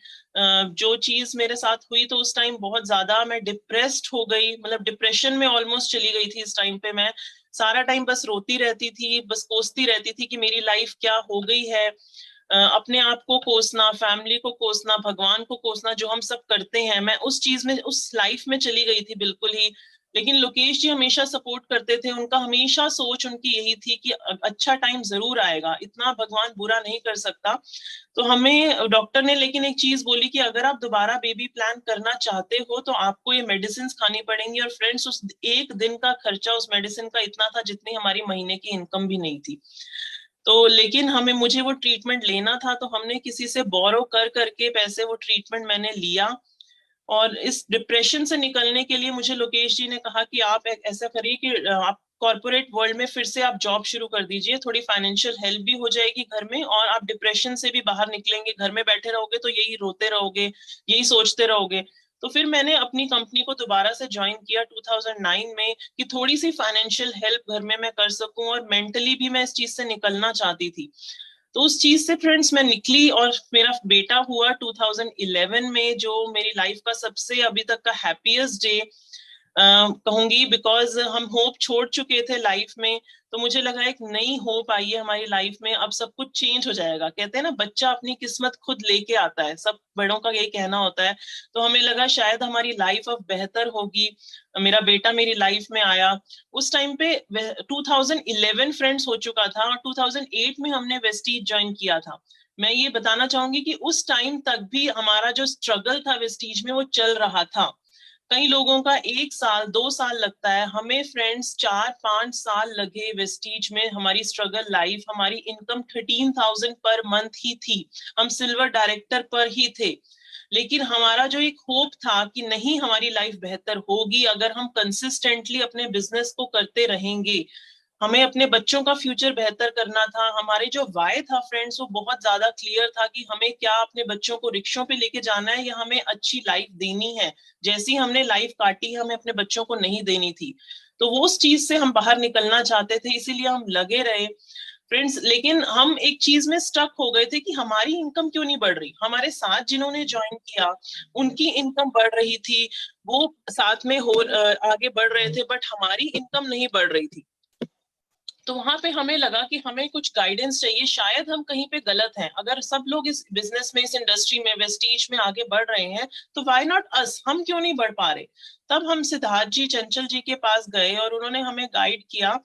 जो चीज मेरे साथ हुई, तो उस टाइम बहुत ज्यादा मैं डिप्रेस्ड हो गई, मतलब डिप्रेशन में ऑलमोस्ट चली गई थी। इस टाइम पे मैं सारा टाइम बस रोती रहती थी, बस कोसती रहती थी कि मेरी लाइफ क्या हो गई है। अपने आप को कोसना, फैमिली को कोसना, भगवान को कोसना, जो हम सब करते हैं, मैं उस चीज में, उस लाइफ में चली गई थी बिल्कुल ही। लेकिन लोकेश जी हमेशा सपोर्ट करते थे, उनका हमेशा सोच उनकी यही थी कि अच्छा टाइम जरूर आएगा, इतना भगवान बुरा नहीं कर सकता। तो हमें डॉक्टर ने लेकिन एक चीज बोली कि अगर आप दोबारा बेबी प्लान करना चाहते हो तो आपको ये मेडिसिन खानी पड़ेंगी। और फ्रेंड्स, उस एक दिन का खर्चा उस मेडिसिन का इतना था जितनी हमारी महीने की इनकम भी नहीं थी। तो लेकिन मुझे वो ट्रीटमेंट लेना था, तो हमने किसी से बोरो कर करके पैसे, वो ट्रीटमेंट मैंने लिया। और इस डिप्रेशन से निकलने के लिए मुझे लोकेश जी ने कहा कि आप ऐसा करिए कि आप कॉर्पोरेट वर्ल्ड में फिर से आप जॉब शुरू कर दीजिए, थोड़ी फाइनेंशियल हेल्प भी हो जाएगी घर में, और आप डिप्रेशन से भी बाहर निकलेंगे। घर में बैठे रहोगे तो यही रोते रहोगे, यही सोचते रहोगे। तो फिर मैंने अपनी कंपनी को दोबारा से ज्वाइन किया 2009 में, कि थोड़ी सी फाइनेंशियल हेल्प घर में मैं कर सकूं, और मेंटली भी मैं इस चीज से निकलना चाहती थी। तो उस चीज से फ्रेंड्स मैं निकली और मेरा बेटा हुआ 2011 में, जो मेरी लाइफ का सबसे अभी तक का हैप्पीएस्ट डे कहूंगी, बिकॉज हम होप छोड़ चुके थे लाइफ में। तो मुझे लगा एक नई होप आई है हमारी लाइफ में, अब सब कुछ चेंज हो जाएगा। कहते हैं ना, बच्चा अपनी किस्मत खुद लेके आता है, सब बड़ों का यही कहना होता है। तो हमें लगा शायद हमारी लाइफ अब बेहतर होगी। मेरा बेटा मेरी लाइफ में आया उस टाइम पे 2011 फ्रेंड्स हो चुका था, और 2008 में हमने वेस्टीज ज्वाइन किया था। मैं ये बताना चाहूंगी कि उस टाइम तक भी हमारा जो स्ट्रगल था वेस्टीज में वो चल रहा था। कई लोगों का 1 साल 2 साल लगता है, हमें फ्रेंड्स 4-5 साल लगे वेस्टीज में। हमारी स्ट्रगल लाइफ, हमारी इनकम 13,000 पर मंथ ही थी, हम सिल्वर डायरेक्टर पर ही थे। लेकिन हमारा जो एक होप था कि नहीं, हमारी लाइफ बेहतर होगी अगर हम कंसिस्टेंटली अपने बिजनेस को करते रहेंगे। हमें अपने बच्चों का फ्यूचर बेहतर करना था। हमारे जो वाय था फ्रेंड्स, वो बहुत ज्यादा क्लियर था कि हमें क्या अपने बच्चों को रिक्शों पे लेके जाना है या हमें अच्छी लाइफ देनी है। जैसी हमने लाइफ काटी है, हमें अपने बच्चों को नहीं देनी थी। तो वो उस चीज से हम बाहर निकलना चाहते थे, इसीलिए हम लगे रहे फ्रेंड्स। लेकिन हम एक चीज में स्टक हो गए थे कि हमारी इनकम क्यों नहीं बढ़ रही। हमारे साथ जिन्होंने ज्वाइन किया उनकी इनकम बढ़ रही थी, वो साथ में आगे बढ़ रहे थे, बट हमारी इनकम नहीं बढ़ रही थी। तो वहां पे हमें लगा कि हमें कुछ गाइडेंस चाहिए, शायद हम कहीं पे गलत हैं। अगर सब लोग इस बिजनेस में, इस इंडस्ट्री में, वेस्टीज में आगे बढ़ रहे हैं, तो व्हाई नॉट अस, हम क्यों नहीं बढ़ पा रहे। तब हम सिद्धार्थ जी, चंचल जी के पास गए और उन्होंने हमें गाइड किया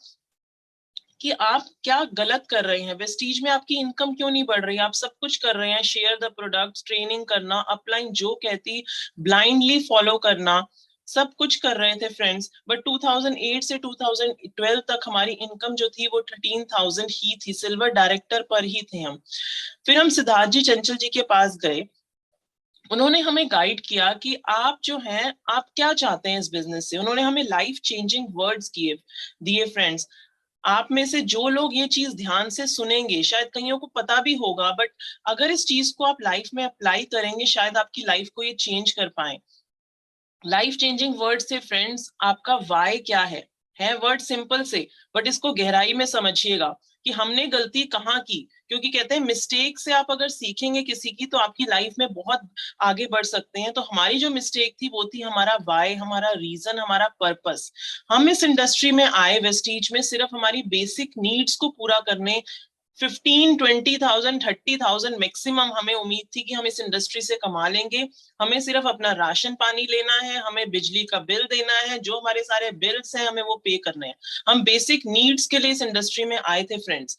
कि आप क्या गलत कर रहे हैं, वेस्टीज में आपकी इनकम क्यों नहीं बढ़ रही। आप सब कुछ कर रहे हैं, शेयर द प्रोडक्ट्स, ट्रेनिंग करना, अपलाइन जो कहती ब्लाइंडली फॉलो करना, सब कुछ कर रहे थे फ्रेंड्स। बट 2008 से 2012 तक हमारी इनकम जो थी वो 13,000 ही थी, सिल्वर डायरेक्टर पर ही थे हम। फिर हम सिद्धार्थ जी, चंचल जी के पास गए। उन्होंने हमें गाइड किया कि आप जो हैं, आप क्या चाहते हैं इस बिजनेस से। उन्होंने हमें लाइफ चेंजिंग वर्ड्स दिए फ्रेंड्स। आप में से जो लोग ये चीज ध्यान से सुनेंगे, शायद कईयों को पता भी होगा, बट अगर इस चीज को आप लाइफ में अप्लाई करेंगे, शायद आपकी लाइफ को ये चेंज कर पाए। लाइफ चेंजिंग वर्ड से फ्रेंड्स, आपका वाई क्या है वर्ड सिंपल से, बट इसको गहराई में समझिएगा कि हमने गलती कहाँ की। क्योंकि कहते हैं मिस्टेक से आप अगर सीखेंगे किसी की, तो आपकी लाइफ में बहुत आगे बढ़ सकते हैं। तो हमारी जो मिस्टेक थी वो थी हमारा वाई, हमारा रीजन, हमारा पर्पस। हम इस इंडस्ट्री में आए वेस्टीज में सिर्फ हमारी बेसिक नीड्स को पूरा करने। 15-20,000 30,000 मैक्सिमम हमें उम्मीद थी कि हम इस इंडस्ट्री से कमा लेंगे। हमें सिर्फ अपना राशन पानी लेना है, हमें बिजली का बिल देना है, जो हमारे सारे बिल्स हैं हमें वो पे करने हैं। हम बेसिक नीड्स के लिए इस इंडस्ट्री में आए थे फ्रेंड्स।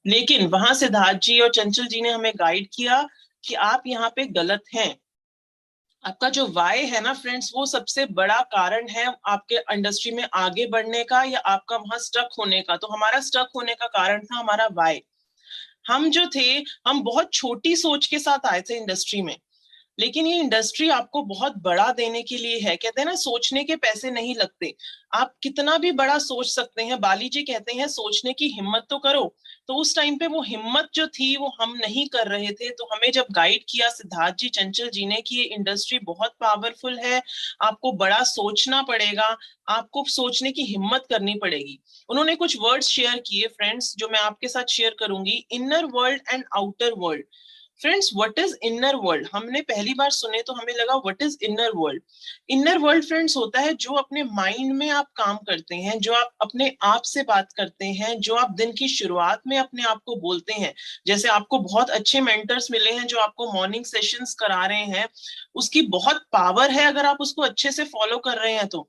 लेकिन वहां सिद्धार्थ जी और चंचल जी ने हमें गाइड किया कि आप यहाँ पे गलत हैं। आपका जो वाई है ना फ्रेंड्स, वो सबसे बड़ा कारण है आपके इंडस्ट्री में आगे बढ़ने का या आपका वहां स्टक होने का। तो हमारा स्टक होने का कारण था हमारा वाई। हम जो थे, हम बहुत छोटी सोच के साथ आए थे इंडस्ट्री में। लेकिन ये इंडस्ट्री आपको बहुत बड़ा देने के लिए है। कहते हैं ना, सोचने के पैसे नहीं लगते। आप कितना भी बड़ा सोच सकते हैं। बाली जी कहते हैं सोचने की हिम्मत तो करो। तो उस टाइम पे वो हिम्मत जो थी वो हम नहीं कर रहे थे। तो हमें जब गाइड किया सिद्धार्थ जी, चंचल जी ने कि ये इंडस्ट्री बहुत पावरफुल है, आपको बड़ा सोचना पड़ेगा, आपको सोचने की हिम्मत करनी पड़ेगी। उन्होंने कुछ वर्ड्स शेयर किए फ्रेंड्स, जो मैं आपके साथ शेयर करूंगी। Inner world and outer world. Friends, what is inner world, हमने पहली बार सुने तो हमें लगा what is inner world. Inner world friends होता है जो अपने माइंड में आप काम करते हैं, जो आप अपने आप से बात करते हैं, जो आप दिन की शुरुआत में अपने आप को बोलते हैं। जैसे आपको बहुत अच्छे मेंटर्स मिले हैं जो आपको मॉर्निंग सेशंस करा रहे हैं, उसकी बहुत पावर है अगर आप उसको अच्छे से फॉलो कर रहे हैं तो।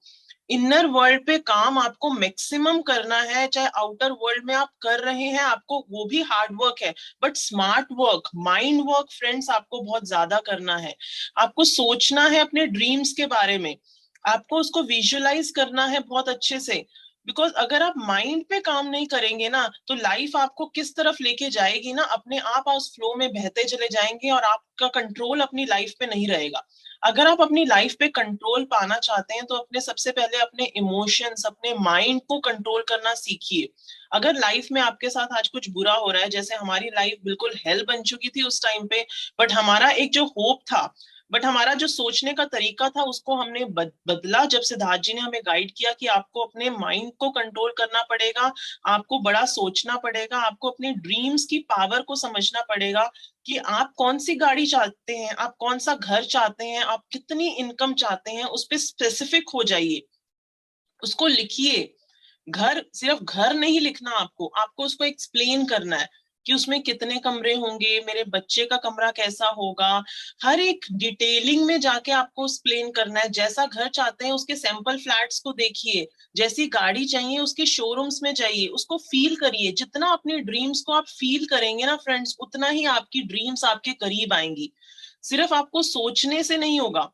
इनर वर्ल्ड पे काम आपको मैक्सिमम करना है, चाहे आउटर वर्ल्ड में आप कर रहे हैं, आपको वो भी हार्ड वर्क है, but smart work, mind work friends आपको बहुत ज्यादा करना है। आपको सोचना है अपने ड्रीम्स के बारे में, आपको उसको विजुअलाइज करना है बहुत अच्छे से। बिकॉज अगर आप माइंड पे काम नहीं करेंगे ना, तो लाइफ आपको किस तरफ लेके जाएगी ना, अपने आप उस फ्लो में बहते चले जाएंगे और आपका कंट्रोल अपनी लाइफ पे नहीं रहेगा। अगर आप अपनी लाइफ पे कंट्रोल पाना चाहते हैं तो अपने सबसे पहले अपने इमोशंस, अपने माइंड को कंट्रोल करना सीखिए। अगर लाइफ में आपके साथ आज कुछ बुरा हो रहा है, जैसे हमारी लाइफ बिल्कुल हेल बन चुकी थी उस टाइम पे, बट हमारा एक जो होप था, बट हमारा जो सोचने का तरीका था उसको हमने बदला जब सिद्धार्थ जी ने हमें गाइड किया कि आपको अपने माइंड को कंट्रोल करना पड़ेगा, आपको बड़ा सोचना पड़ेगा, आपको अपने ड्रीम्स की पावर को समझना पड़ेगा कि आप कौन सी गाड़ी चाहते हैं, आप कौन सा घर चाहते हैं, आप कितनी इनकम चाहते हैं, उस पर स्पेसिफिक हो जाइए, उसको लिखिए। घर सिर्फ घर नहीं लिखना, आपको आपको उसको एक्सप्लेन करना है कि उसमें कितने कमरे होंगे, मेरे बच्चे का कमरा कैसा होगा, हर एक डिटेलिंग में जाके आपको एक्सप्लेन करना है। जैसा घर चाहते हैं उसके सैंपल फ्लैट्स को देखिए, जैसी गाड़ी चाहिए उसके शोरूम्स में जाइए, उसको फील करिए। जितना अपने ड्रीम्स को आप फील करेंगे ना फ्रेंड्स, उतना ही आपकी ड्रीम्स आपके करीब आएंगी। सिर्फ आपको सोचने से नहीं होगा,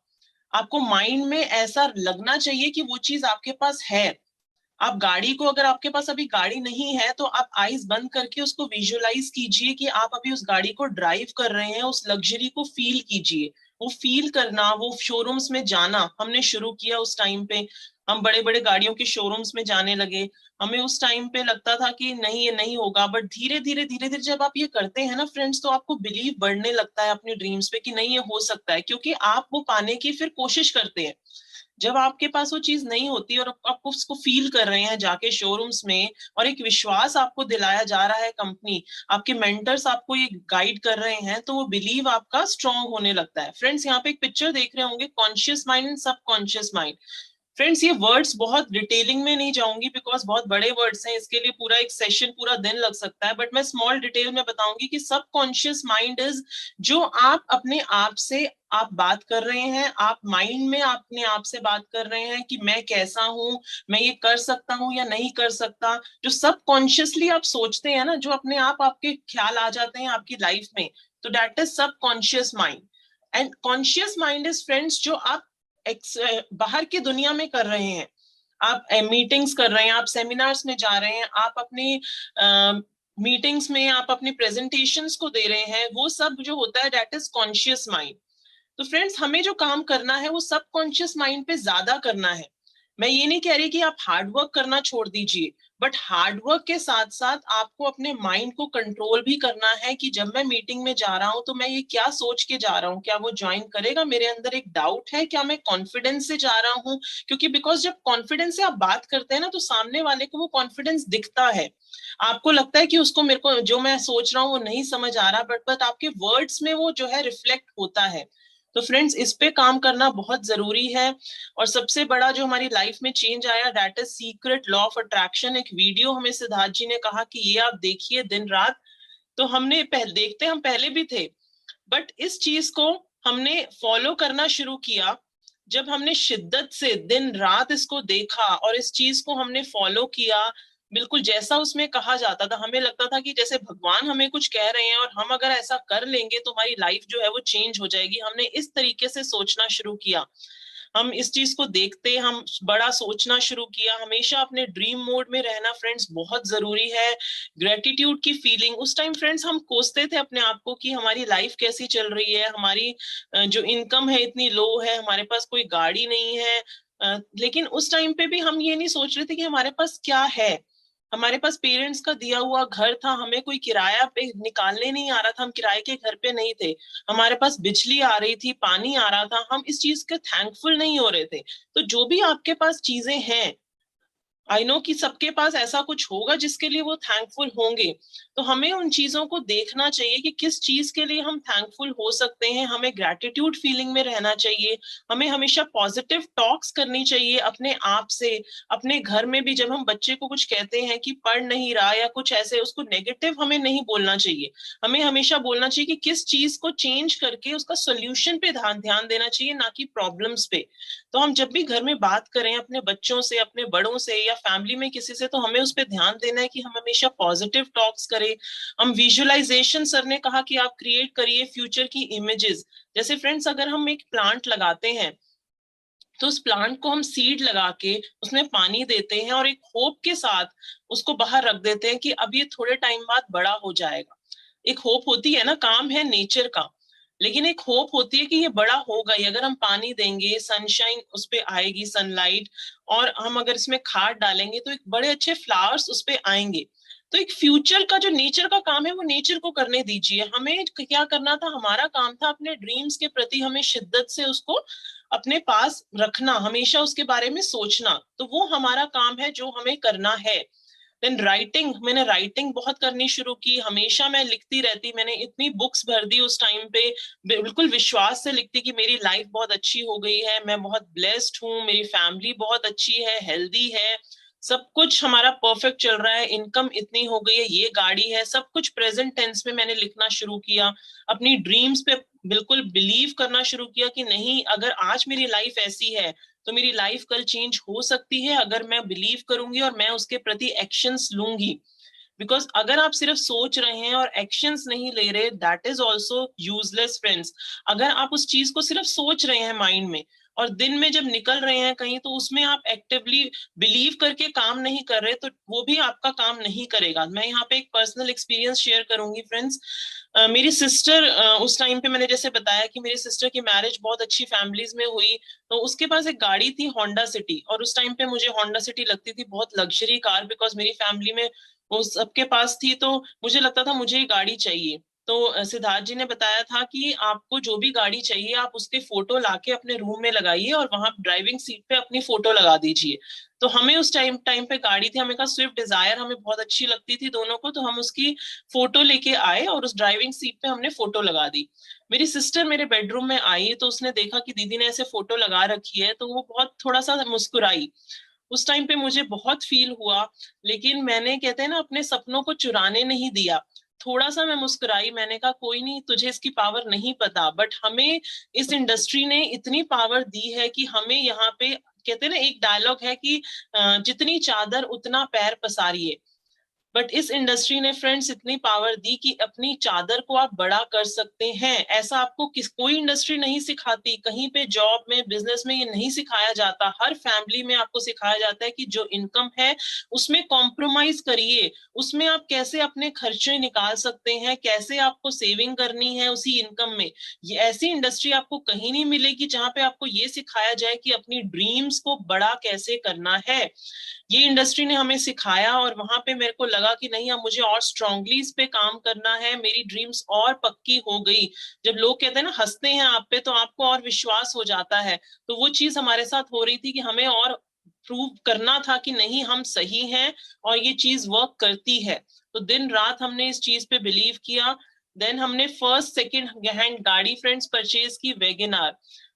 आपको माइंड में ऐसा लगना चाहिए कि वो चीज आपके पास है। आप गाड़ी को, अगर आपके पास अभी गाड़ी नहीं है तो आप आईज बंद करके उसको विजुअलाइज कीजिए कि आप अभी उस गाड़ी को ड्राइव कर रहे हैं, उस लग्जरी को फील कीजिए। वो फील करना, वो शोरूम्स में जाना हमने शुरू किया। उस टाइम पे हम बड़े बड़े गाड़ियों के शोरूम्स में जाने लगे। हमें उस टाइम पे लगता था कि नहीं ये नहीं होगा, बट धीरे धीरे धीरे धीरे जब आप ये करते हैं ना फ्रेंड्स, तो आपको बिलीव बढ़ने लगता है अपनी ड्रीम्स पे कि नहीं ये हो सकता है, क्योंकि आप वो पाने की फिर कोशिश करते हैं। जब आपके पास वो चीज नहीं होती और आप उसको फील कर रहे हैं जाके शोरूम्स में, और एक विश्वास आपको दिलाया जा रहा है, कंपनी, आपके मेंटर्स आपको ये गाइड कर रहे हैं, तो वो बिलीव आपका स्ट्रांग होने लगता है। फ्रेंड्स यहाँ पे एक पिक्चर देख रहे होंगे, conscious mind and subconscious mind. Friends ये वर्ड्स बहुत डिटेलिंग में नहीं जाऊंगी बिकॉज बहुत बड़े वर्ड्स हैं, इसके लिए पूरा एक सेशन, पूरा दिन लग सकता है, बट मैं स्मॉल डिटेल में बताऊंगी कि सबकॉन्शियस माइंड इज जो आप अपने आप से आप बात कर रहे हैं, आप माइंड में अपने आप से बात कर रहे हैं कि मैं कैसा हूं, मैं ये कर सकता हूं या नहीं कर सकता। जो सबकॉन्शियसली आप सोचते हैं ना, जो अपने आप आपके ख्याल आ जाते हैं आपकी लाइफ में, तो that is subconscious mind. And conscious mind is friends जो आप बाहर की दुनिया में कर रहे हैं। आप मीटिंग्स कर रहे हैं, आप सेमिनार्स में जा रहे हैं, आप अपनी मीटिंग्स में आप अपनी प्रेजेंटेशंस को दे रहे हैं, वो सब जो होता है दैट इज कॉन्शियस माइंड। तो फ्रेंड्स हमें जो काम करना है वो सबकॉन्शियस माइंड पे ज्यादा करना है। मैं ये नहीं कह रही कि आप हार्ड वर्क करना छोड़ दीजिए, बट हार्ड वर्क के साथ साथ आपको अपने माइंड को कंट्रोल भी करना है कि जब मैं मीटिंग में जा रहा हूं तो मैं ये क्या सोच के जा रहा हूँ, क्या वो ज्वाइन करेगा, मेरे अंदर एक डाउट है, क्या मैं कॉन्फिडेंस से जा रहा हूँ। क्योंकि बिकॉज जब कॉन्फिडेंस से आप बात करते हैं ना, तो सामने वाले को वो कॉन्फिडेंस दिखता है। आपको लगता है कि उसको, मेरे को जो मैं सोच रहा हूँ वो नहीं समझ आ रहा, बट आपके वर्ड्स में वो जो है रिफ्लेक्ट होता है। तो फ्रेंड्स इस पे काम करना बहुत जरूरी है। और सबसे बड़ा जो हमारी लाइफ में चेंज आया that is secret law of attraction. एक वीडियो हमें सिद्धार्थ जी ने कहा कि ये आप देखिए दिन रात। तो हमने देखते हम पहले भी थे, बट इस चीज को हमने फॉलो करना शुरू किया जब हमने शिद्दत से दिन रात इसको देखा और इस चीज को हमने फॉलो किया। बिल्कुल जैसा उसमें कहा जाता था, हमें लगता था कि जैसे भगवान हमें कुछ कह रहे हैं और हम अगर ऐसा कर लेंगे तो हमारी लाइफ जो है वो चेंज हो जाएगी। हमने इस तरीके से सोचना शुरू किया। हम इस चीज को देखते हम बड़ा सोचना शुरू किया। हमेशा अपने ड्रीम मोड में रहना फ्रेंड्स बहुत जरूरी है। ग्रेटिट्यूड की फीलिंग, उस टाइम फ्रेंड्स हम कोसते थे अपने आप को कि हमारी लाइफ कैसी चल रही है, हमारी जो इनकम है इतनी लो है, हमारे पास कोई गाड़ी नहीं है। लेकिन उस टाइम पे भी हम ये नहीं सोच रहे थे कि हमारे पास क्या है। हमारे पास पेरेंट्स का दिया हुआ घर था, हमें कोई किराया पे निकालने नहीं आ रहा था, हम किराए के घर पे नहीं थे, हमारे पास बिजली आ रही थी, पानी आ रहा था, हम इस चीज के थैंकफुल नहीं हो रहे थे। तो जो भी आपके पास चीजें हैं, आई नो कि सबके पास ऐसा कुछ होगा जिसके लिए वो थैंकफुल होंगे। तो हमें उन चीजों को देखना चाहिए कि किस चीज के लिए हम थैंकफुल हो सकते हैं। हमें ग्रेटिट्यूड फीलिंग में रहना चाहिए। हमें हमेशा पॉजिटिव टॉक्स करनी चाहिए अपने आप से। अपने घर में भी जब हम बच्चे को कुछ कहते हैं कि पढ़ नहीं रहा या कुछ ऐसे, उसको नेगेटिव हमें नहीं बोलना चाहिए। हमें हमेशा बोलना चाहिए कि किस चीज को चेंज करके उसका सोल्यूशन पे ध्यान ध्यान देना चाहिए, ना कि प्रॉब्लम्स पे। तो हम जब भी घर में बात करें अपने बच्चों से, अपने बड़ों से या फैमिली में किसी से, तो हमें उस पर ध्यान देना है कि हम हमेशा पॉजिटिव टॉक्स करें। हम विजुअलाइजेशन, सर ने कहा कि आप क्रिएट करिए फ्यूचर की इमेजेस। जैसे फ्रेंड्स अगर हम एक प्लांट लगाते हैं तो उस प्लांट को हम सीड लगा के उसमें पानी देते हैं और एक होप के साथ उसको बाहर रख देते हैं कि अब ये थोड़े टाइम बाद बड़ा हो जाएगा। एक होप होती है ना, काम है नेचर का, लेकिन एक होप होती है कि ये बड़ा होगा ही। अगर हम पानी देंगे, सनशाइन उस पे आएगी, सनलाइट, और हम अगर इसमें खाद डालेंगे तो एक बड़े अच्छे फ्लावर्स उस पे आएंगे। तो एक फ्यूचर का जो नेचर का काम है वो नेचर को करने दीजिए। हमें क्या करना था, हमारा काम था अपने ड्रीम्स के प्रति हमें शिद्दत से उसको अपने पास रखना, हमेशा उसके बारे में सोचना, तो वो हमारा काम है जो हमें करना है। देन राइटिंग, मैंने राइटिंग बहुत करनी शुरू की, हमेशा मैं लिखती रहती, मैंने इतनी बुक्स भर दी उस टाइम पे, बिल्कुल विश्वास से लिखती कि मेरी लाइफ बहुत अच्छी हो गई है, मैं बहुत ब्लेस्ड हूँ, मेरी फैमिली बहुत अच्छी है, हेल्दी है, सब कुछ हमारा परफेक्ट चल रहा है, इनकम इतनी हो गई है, ये गाड़ी है, सब कुछ प्रेजेंट टेंस में मैंने लिखना शुरू किया। अपनी ड्रीम्स पे बिल्कुल बिलीव करना शुरू किया कि नहीं, अगर आज मेरी लाइफ ऐसी है तो मेरी लाइफ कल चेंज हो सकती है अगर मैं बिलीव करूंगी और मैं उसके प्रति एक्शंस लूंगी। बिकॉज अगर आप सिर्फ सोच रहे हैं और एक्शंस नहीं ले रहे, that is also useless friends. अगर आप उस चीज को सिर्फ सोच रहे हैं माइंड में और दिन में जब निकल रहे हैं कहीं तो उसमें आप एक्टिवली बिलीव करके काम नहीं कर रहे, तो वो भी आपका काम नहीं करेगा। मैं यहाँ पे एक पर्सनल एक्सपीरियंस शेयर करूंगी फ्रेंड्स। मेरी सिस्टर, उस टाइम पे मैंने जैसे बताया कि मेरी सिस्टर की मैरिज बहुत अच्छी फैमिलीज में हुई, तो उसके पास एक गाड़ी थी होंडा सिटी, और उस टाइम पे मुझे होंडा सिटी लगती थी बहुत लग्जरी कार, बिकॉज मेरी फैमिली में वो सबके पास थी, तो मुझे लगता था मुझे ये गाड़ी चाहिए। तो सिद्धार्थ जी ने बताया था कि आपको जो भी गाड़ी चाहिए आप उसके फोटो लाके अपने रूम में लगाइए और वहां ड्राइविंग सीट पे अपनी फोटो लगा दीजिए। तो हमें उस टाइम पे गाड़ी थी, हमें कहा स्विफ्ट डिजायर, हमें बहुत अच्छी लगती थी दोनों को, तो हम उसकी फोटो लेके आए और उस ड्राइविंग सीट पे हमने फोटो लगा दी। मेरी सिस्टर मेरे बेडरूम में आई तो उसने देखा कि दीदी ने ऐसे फोटो लगा रखी है, तो वो बहुत थोड़ा सा मुस्कुराई। उस टाइम पे मुझे बहुत फील हुआ, लेकिन मैंने, कहते हैं ना, अपने सपनों को चुराने नहीं दिया। थोड़ा सा मैं मुस्कुराई, मैंने कहा कोई नहीं, तुझे इसकी पावर नहीं पता, बट हमें इस इंडस्ट्री ने इतनी पावर दी है कि हमें यहाँ पे, कहते हैं ना, एक डायलॉग है कि जितनी चादर उतना पैर पसारिए। बट इस इंडस्ट्री ने फ्रेंड्स इतनी पावर दी कि अपनी चादर को आप बड़ा कर सकते हैं। ऐसा आपको कोई इंडस्ट्री नहीं सिखाती, कहीं पे जॉब में, बिजनेस में ये नहीं सिखाया जाता। हर फैमिली में आपको सिखाया जाता है कि जो इनकम है उसमें कॉम्प्रोमाइज करिए, उसमें आप कैसे अपने खर्चे निकाल सकते हैं, कैसे आपको सेविंग करनी है उसी इनकम में। ये ऐसी इंडस्ट्री आपको कहीं नहीं मिलेगी जहां पे आपको ये सिखाया जाए कि अपनी ड्रीम्स को बड़ा कैसे करना है। ये इंडस्ट्री ने हमें सिखाया और वहां पे मेरे को लगा कि नहीं, अब मुझे और स्ट्रांगली इस पे काम करना है, मेरी ड्रीम्स और पक्की हो गई। जब लोग कहते हैं ना, हंसते हैं आप पे, तो आपको और विश्वास हो जाता है। तो वो चीज हमारे साथ हो रही थी कि हमें और प्रूव करना था कि नहीं, हम सही हैं और ये चीज वर्क करती है। तो दिन रात हमने इस चीज पे बिलीव किया। देन हमने फर्स्ट सेकंड हैंड गाड़ी फ्रेंड्स परचेज की, वैगन,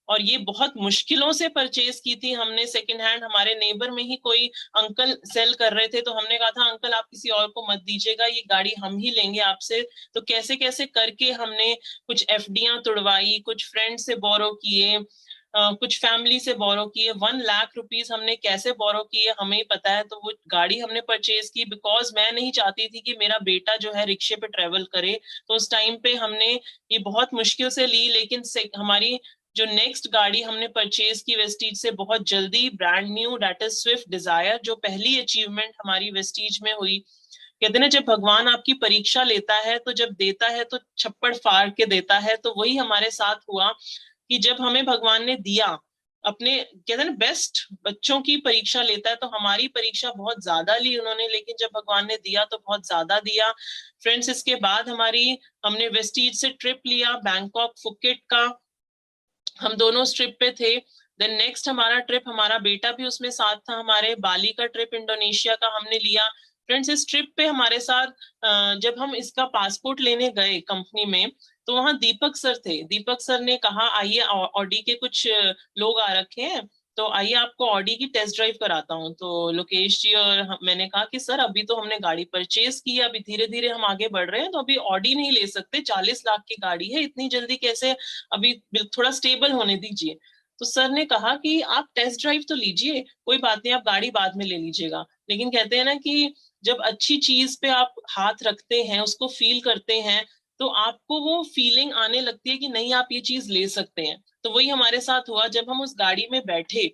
और ये बहुत मुश्किलों से परचेज की थी हमने सेकंड हैंड। हमारे नेबर में ही कोई अंकल सेल कर रहे थे, तो हमने कहा था अंकल आप किसी और को मत दीजिएगा, ये गाड़ी हम ही लेंगे आपसे। तो कैसे कैसे करके हमने कुछ एफडियां तुड़वाई, कुछ फ्रेंड से बोरो किए, कुछ फैमिली से बोरो किए। 1 लाख रुपीज हमने कैसे बोरो किए हमें ही पता है। तो वो गाड़ी हमने परचेज की बिकॉज मैं नहीं चाहती थी कि मेरा बेटा जो है रिक्शे पे ट्रेवल करे। तो उस टाइम पे हमने ये बहुत मुश्किल से ली, लेकिन हमारी जो नेक्स्ट गाड़ी हमने परचेज की वेस्टीज से बहुत जल्दी, brand new, that is Swift Dzire, जो पहली अचीवमेंट हमारी वेस्टीज में हुई। कहते ना, जब भगवान आपकी परीक्षा लेता है तो जब देता है तो छप्पड़ फाड़ के देता है। तो वही हमारे साथ हुआ कि जब हमें भगवान ने दिया अपने, कहते हैं ना, बेस्ट बच्चों की परीक्षा लेता है, तो हमारी परीक्षा बहुत ज्यादा ली उन्होंने, लेकिन जब भगवान ने दिया तो बहुत ज्यादा दिया फ्रेंड्स। इसके बाद हमने वेस्टीज से ट्रिप लिया बैंकॉक फुकेट का, हम दोनों उस ट्रिप पे थे। देन नेक्स्ट हमारा ट्रिप, हमारा बेटा भी उसमें साथ था, हमारे बाली का ट्रिप, इंडोनेशिया का हमने लिया। फ्रेंड्स, इस ट्रिप पे हमारे साथ जब हम इसका पासपोर्ट लेने गए कंपनी में, तो वहां दीपक सर थे। दीपक सर ने कहा आइए, ऑडी के कुछ लोग आ रखे हैं, तो आइए आपको ऑडी की टेस्ट ड्राइव कराता हूँ। तो लोकेश जी और मैंने कहा कि सर अभी तो हमने गाड़ी परचेज की है, अभी धीरे धीरे हम आगे बढ़ रहे हैं, तो अभी ऑडी नहीं ले सकते, 40 लाख की गाड़ी है, इतनी जल्दी कैसे, अभी थोड़ा स्टेबल होने दीजिए। तो सर ने कहा कि आप टेस्ट ड्राइव तो लीजिए, कोई बात नहीं, आप गाड़ी बाद में ले लीजिएगा। लेकिन कहते हैं ना कि जब अच्छी चीज पे आप हाथ रखते हैं, उसको फील करते हैं, तो आपको वो फीलिंग आने लगती है कि नहीं, आप ये चीज ले सकते हैं। तो वही हमारे साथ हुआ जब हम उस गाड़ी में बैठे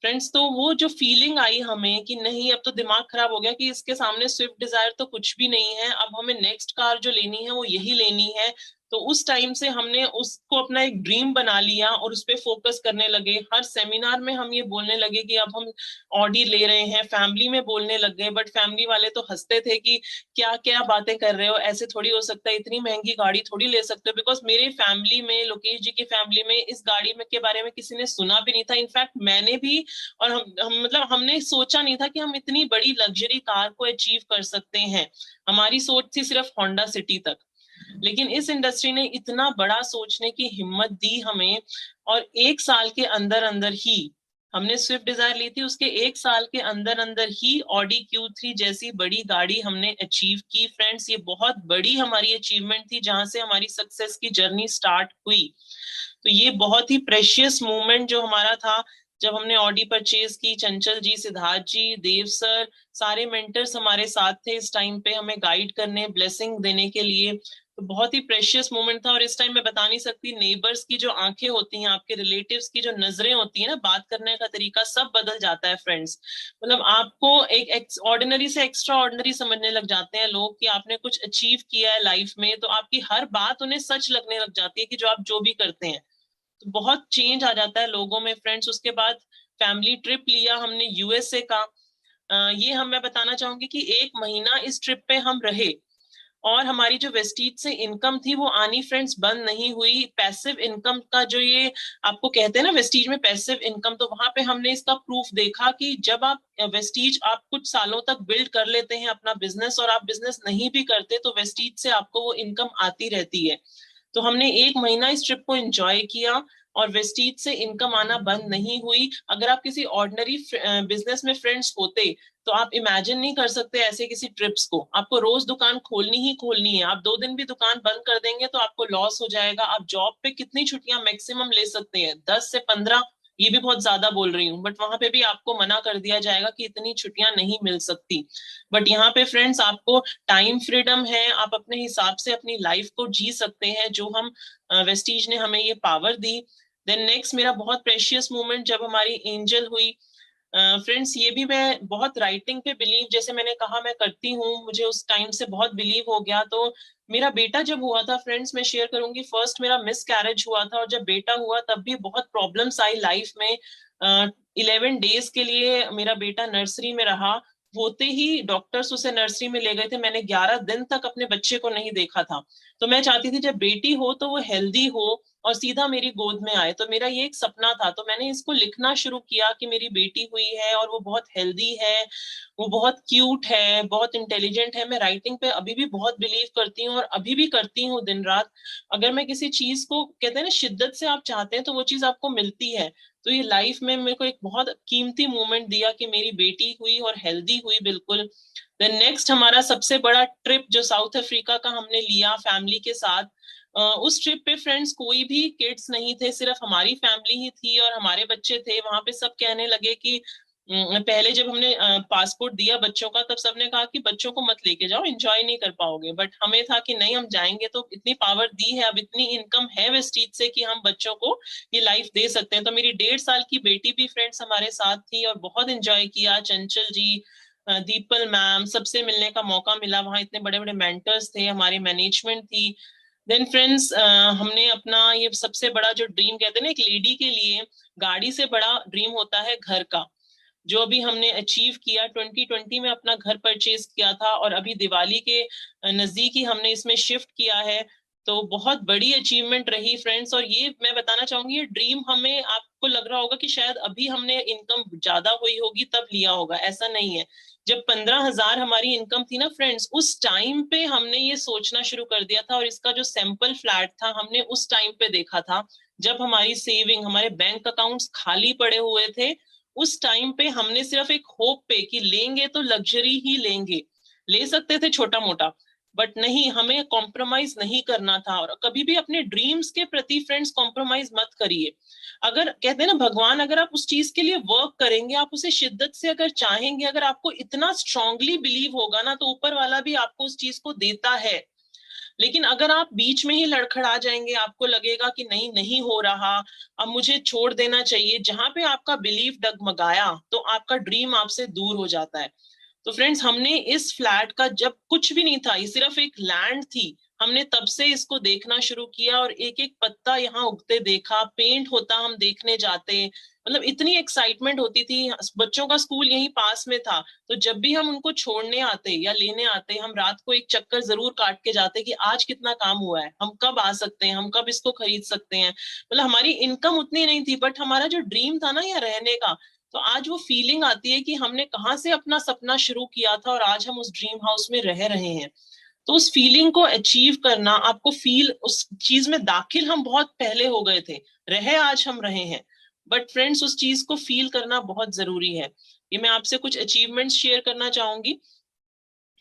फ्रेंड्स। तो वो जो फीलिंग आई हमें कि नहीं, अब तो दिमाग खराब हो गया कि इसके सामने स्विफ्ट डिजायर तो कुछ भी नहीं है, अब हमें नेक्स्ट कार जो लेनी है वो यही लेनी है। तो उस टाइम से हमने उसको अपना एक ड्रीम बना लिया और उस पर फोकस करने लगे। हर सेमिनार में हम ये बोलने लगे कि अब हम ऑडी ले रहे हैं, फैमिली में बोलने लग गए। बट फैमिली वाले तो हंसते थे कि क्या क्या बातें कर रहे हो, ऐसे थोड़ी हो सकता है, इतनी महंगी गाड़ी थोड़ी ले सकते हो। बिकॉज मेरे फैमिली में, लोकेश जी की फैमिली में इस गाड़ी में के बारे में किसी ने सुना भी नहीं था। इनफैक्ट मैंने भी, और हम मतलब हमने सोचा नहीं था कि हम इतनी बड़ी लग्जरी कार को अचीव कर सकते हैं। हमारी सोच थी सिर्फ होंडा सिटी तक। लेकिन इस इंडस्ट्री ने इतना बड़ा सोचने की हिम्मत दी हमें, और 1 साल के अंदर अंदर ही हमने स्विफ्ट डिजायर ली थी, उसके 1 साल के अंदर अंदर ही ऑडी Q3 जैसी बड़ी गाड़ी हमने अचीव की। फ्रेंड्स, ये बहुत बड़ी हमारी अचीवमेंट थी, जहां से हमारी सक्सेस की जर्नी स्टार्ट हुई। तो ये बहुत ही प्रेशियस मोमेंट जो हमारा था, जब हमने ऑडी परचेज की। चंचल जी, सिद्धार्थ जी, देव सर, सारे मेंटर्स हमारे साथ थे इस टाइम पे, हमें गाइड करने, ब्लेसिंग देने के लिए। तो बहुत ही प्रेशियस मोमेंट था। और इस टाइम मैं बता नहीं सकती, नेबर्स की जो आंखें होती हैं, आपके रिलेटिव्स की जो नजरें होती है ना, बात करने का तरीका, सब बदल जाता है फ्रेंड्स। मतलब आपको एक ऑर्डिनरी से एक्स्ट्रा ऑर्डिनरी समझने लग जाते हैं लोग, कि आपने कुछ अचीव किया है लाइफ में, तो आपकी हर बात उन्हें सच लगने लग जाती है, कि जो आप जो भी करते हैं। तो बहुत चेंज आ जाता है लोगों में फ्रेंड्स। उसके बाद फैमिली ट्रिप लिया हमने यूएसए का। ये मैं बताना चाहूंगी कि 1 महीना इस ट्रिप पे हम रहे, और हमारी जो वेस्टीज से इनकम थी वो आनी फ्रेंड्स बंद नहीं हुई। पैसिव इनकम का जो ये आपको कहते हैं ना वेस्टीज में पैसिव इनकम, तो वहां पे हमने इसका प्रूफ देखा कि जब आप वेस्टीज आप कुछ सालों तक बिल्ड कर लेते हैं अपना बिजनेस, और आप बिजनेस नहीं भी करते, तो वेस्टीज से आपको वो इनकम आती रहती है। तो हमने 1 महीना इस ट्रिप को एंजॉय किया, और वेस्टीज से इनकम आना बंद नहीं हुई। अगर आप किसी ऑर्डिनरी बिजनेस में फ्रेंड्स होते, तो आप इमेजिन नहीं कर सकते ऐसे किसी ट्रिप्स को। आपको रोज दुकान खोलनी ही खोलनी है। आप 2 दिन भी दुकान बंद कर देंगे तो आपको लॉस हो जाएगा। आप जॉब पे कितनी छुट्टियां मैक्सिमम ले सकते हैं? 10 से 15, ये भी बहुत ज्यादा बोल रही हूँ, बट वहां पे भी आपको मना कर दिया जाएगा कि इतनी छुट्टियां नहीं मिल सकती। बट यहाँ पे फ्रेंड्स आपको टाइम फ्रीडम है, आप अपने हिसाब से अपनी लाइफ को जी सकते हैं, जो हम वेस्टीज ने हमें ये पावर दी। देन नेक्स्ट मेरा बहुत प्रेशियस मोमेंट जब हमारी एंजल हुई। फ्रेंड्स, ये भी मैं बहुत राइटिंग पे बिलीव, जैसे मैंने कहा, मैं करती हूँ, मुझे उस टाइम से बहुत बिलीव हो गया। तो मेरा बेटा जब हुआ था फ्रेंड्स, मैं शेयर करूंगी, फर्स्ट मेरा मिस कैरेज हुआ था, और जब बेटा हुआ तब भी बहुत प्रॉब्लम्स आई लाइफ में। 11 डेज के लिए मेरा बेटा नर्सरी में रहा। होते ही डॉक्टर्स उसे नर्सरी में ले गए थे। मैंने 11 दिन तक अपने बच्चे को नहीं देखा था। तो मैं चाहती थी जब बेटी हो तो वो हेल्दी हो और सीधा मेरी गोद में आए। तो मेरा ये एक सपना था। तो मैंने इसको लिखना शुरू किया कि मेरी बेटी हुई है और वो बहुत हेल्दी है, वो बहुत क्यूट है, बहुत इंटेलिजेंट है। मैं राइटिंग पे अभी भी बहुत बिलीव करती हूँ, और अभी भी करती हूँ दिन रात। अगर मैं किसी चीज को, कहते हैं ना, शिद्दत से आप चाहते हैं तो वो चीज आपको मिलती है। तो ये लाइफ में मेरे को एक बहुत कीमती मोमेंट दिया कि मेरी बेटी हुई और हेल्दी हुई बिल्कुल। देन नेक्स्ट हमारा सबसे बड़ा ट्रिप जो साउथ अफ्रीका का हमने लिया फैमिली के साथ। उस ट्रिप पे फ्रेंड्स कोई भी किड्स नहीं थे, सिर्फ हमारी फैमिली ही थी और हमारे बच्चे थे। वहां पे सब कहने लगे कि पहले जब हमने पासपोर्ट दिया बच्चों का, तब सबने कहा कि बच्चों को मत लेके जाओ, एंजॉय नहीं कर पाओगे। बट हमें था कि नहीं, हम जाएंगे। तो इतनी पावर दी है, अब इतनी इनकम है वेस्टीज से कि हम बच्चों को ये लाइफ दे सकते हैं। तो मेरी 1.5 साल की बेटी भी फ्रेंड्स हमारे साथ थी और बहुत एंजॉय किया। चंचल जी, दीपल मैम, सबसे मिलने का मौका मिला। वहाँ इतने बड़े बड़े मेंटर्स थे, हमारी मैनेजमेंट थी। देन फ्रेंड्स, हमने अपना ये सबसे बड़ा जो ड्रीम, कहते हैं ना, एक लेडी के लिए गाड़ी से बड़ा ड्रीम होता है घर का, जो अभी हमने अचीव किया। 2020 में अपना घर परचेज किया था, और अभी दिवाली के नजदीक ही हमने इसमें शिफ्ट किया है। तो बहुत बड़ी अचीवमेंट रही फ्रेंड्स। और ये मैं बताना चाहूंगी, ये ड्रीम हमें, आपको लग रहा होगा कि शायद अभी हमने इनकम ज्यादा हुई होगी तब लिया होगा, ऐसा नहीं है। जब 15,000 हमारी इनकम थी ना फ्रेंड्स, उस टाइम पे हमने ये सोचना शुरू कर दिया था। और इसका जो सैंपल फ्लैट था हमने उस टाइम पे देखा था, जब हमारी सेविंग, हमारे बैंक अकाउंट्स खाली पड़े हुए थे। उस टाइम पे हमने सिर्फ एक होप पे कि लेंगे तो लग्जरी ही लेंगे, ले सकते थे छोटा मोटा, बट नहीं, हमें कॉम्प्रोमाइज नहीं करना था। और कभी भी अपने ड्रीम्स के प्रति फ्रेंड्स कॉम्प्रोमाइज मत करिए। अगर, कहते हैं ना, भगवान, अगर आप उस चीज के लिए वर्क करेंगे, आप उसे शिद्दत से अगर चाहेंगे, अगर आपको इतना स्ट्रांगली बिलीव होगा ना, तो ऊपर वाला भी आपको उस चीज को देता है। लेकिन अगर आप बीच में ही लड़खड़ा जाएंगे, आपको लगेगा कि नहीं, नहीं हो रहा, अब मुझे छोड़ देना चाहिए, जहां पे आपका बिलीफ डगमगाया तो आपका ड्रीम आपसे दूर हो जाता है। तो फ्रेंड्स, हमने इस फ्लैट का, जब कुछ भी नहीं था, ये सिर्फ एक लैंड थी, हमने तब से इसको देखना शुरू किया और एक एक पत्ता यहाँ उगते देखा, पेंट होता हम देखने जाते, मतलब इतनी एक्साइटमेंट होती थी। बच्चों का स्कूल यहीं पास में था, तो जब भी हम उनको छोड़ने आते या लेने आते, हम रात को एक चक्कर जरूर काट के जाते कि आज कितना काम हुआ है, हम कब आ सकते हैं, हम कब इसको खरीद सकते हैं। मतलब हमारी इनकम उतनी नहीं थी, बट हमारा जो ड्रीम था ना यहाँ रहने का, तो आज वो फीलिंग आती है कि हमने कहाँ से अपना सपना शुरू किया था और आज हम उस ड्रीम हाउस में रह रहे हैं। तो उस फीलिंग को अचीव करना, आपको फील, उस चीज में दाखिल हम बहुत पहले हो गए थे, रहे आज हम रहे हैं, बट फ्रेंड्स उस चीज को फील करना बहुत जरूरी है। ये मैं आपसे कुछ अचीवमेंट्स शेयर करना चाहूंगी।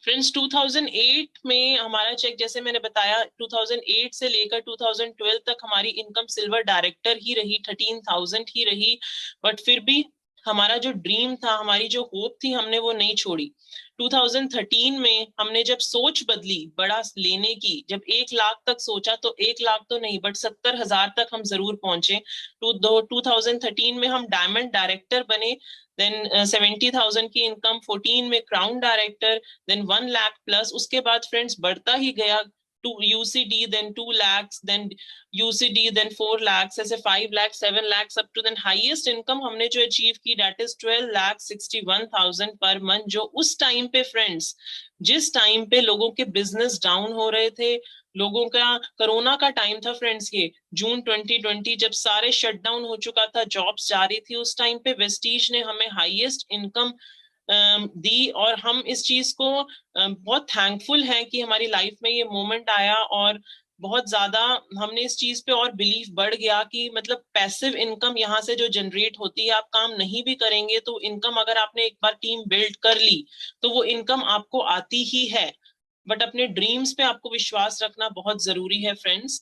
फ्रेंड्स 2008 में हमारा चेक, जैसे मैंने बताया, 2008 से लेकर 2012 तक हमारी इनकम सिल्वर डायरेक्टर ही रही, 13,000 ही रही, बट फिर भी हमारा जो ड्रीम था, हमारी जो होप थी, हमने वो नहीं छोड़ी। 2013 में हमने जब सोच बदली बड़ा लेने की, जब 1 लाख तक सोचा, तो 1 लाख तो नहीं बट 70,000 तक हम जरूर पहुंचे। 2013 में हम डायमंड डायरेक्टर बने, देन 70,000 की इनकम, 14 में crown director, then 1 lakh plus. उसके बाद फ्रेंड्स बढ़ता ही गया, to UCD, then 2 lakhs, then UCD, then 4 lakhs, ऐसे 5 lakhs, 7 lakhs, up to then highest income हमने जो अचीव की, दैट इज 12,61,000 पर मंथ। जो उस टाइम पे फ्रेंड्स, जिस टाइम पे लोगों के बिजनेस डाउन हो रहे थे, लोगों का कोरोना का टाइम था फ्रेंड्स, ये जून 2020, जब सारे शटडाउन हो चुका था, जॉब्स जारी थी, उस टाइम पे वेस्टीज ने हमें हाईएस्ट इनकम दी। और हम इस चीज को बहुत थैंकफुल हैं कि हमारी लाइफ में ये मोमेंट आया, और बहुत ज्यादा हमने इस चीज पे और बिलीफ बढ़ गया कि मतलब पैसिव इनकम यहाँ से जो जनरेट होती है, आप काम नहीं भी करेंगे तो इनकम, अगर आपने एक बार टीम बिल्ड कर ली तो वो इनकम आपको आती ही है। बट अपने ड्रीम्स पे आपको विश्वास रखना बहुत जरूरी है फ्रेंड्स।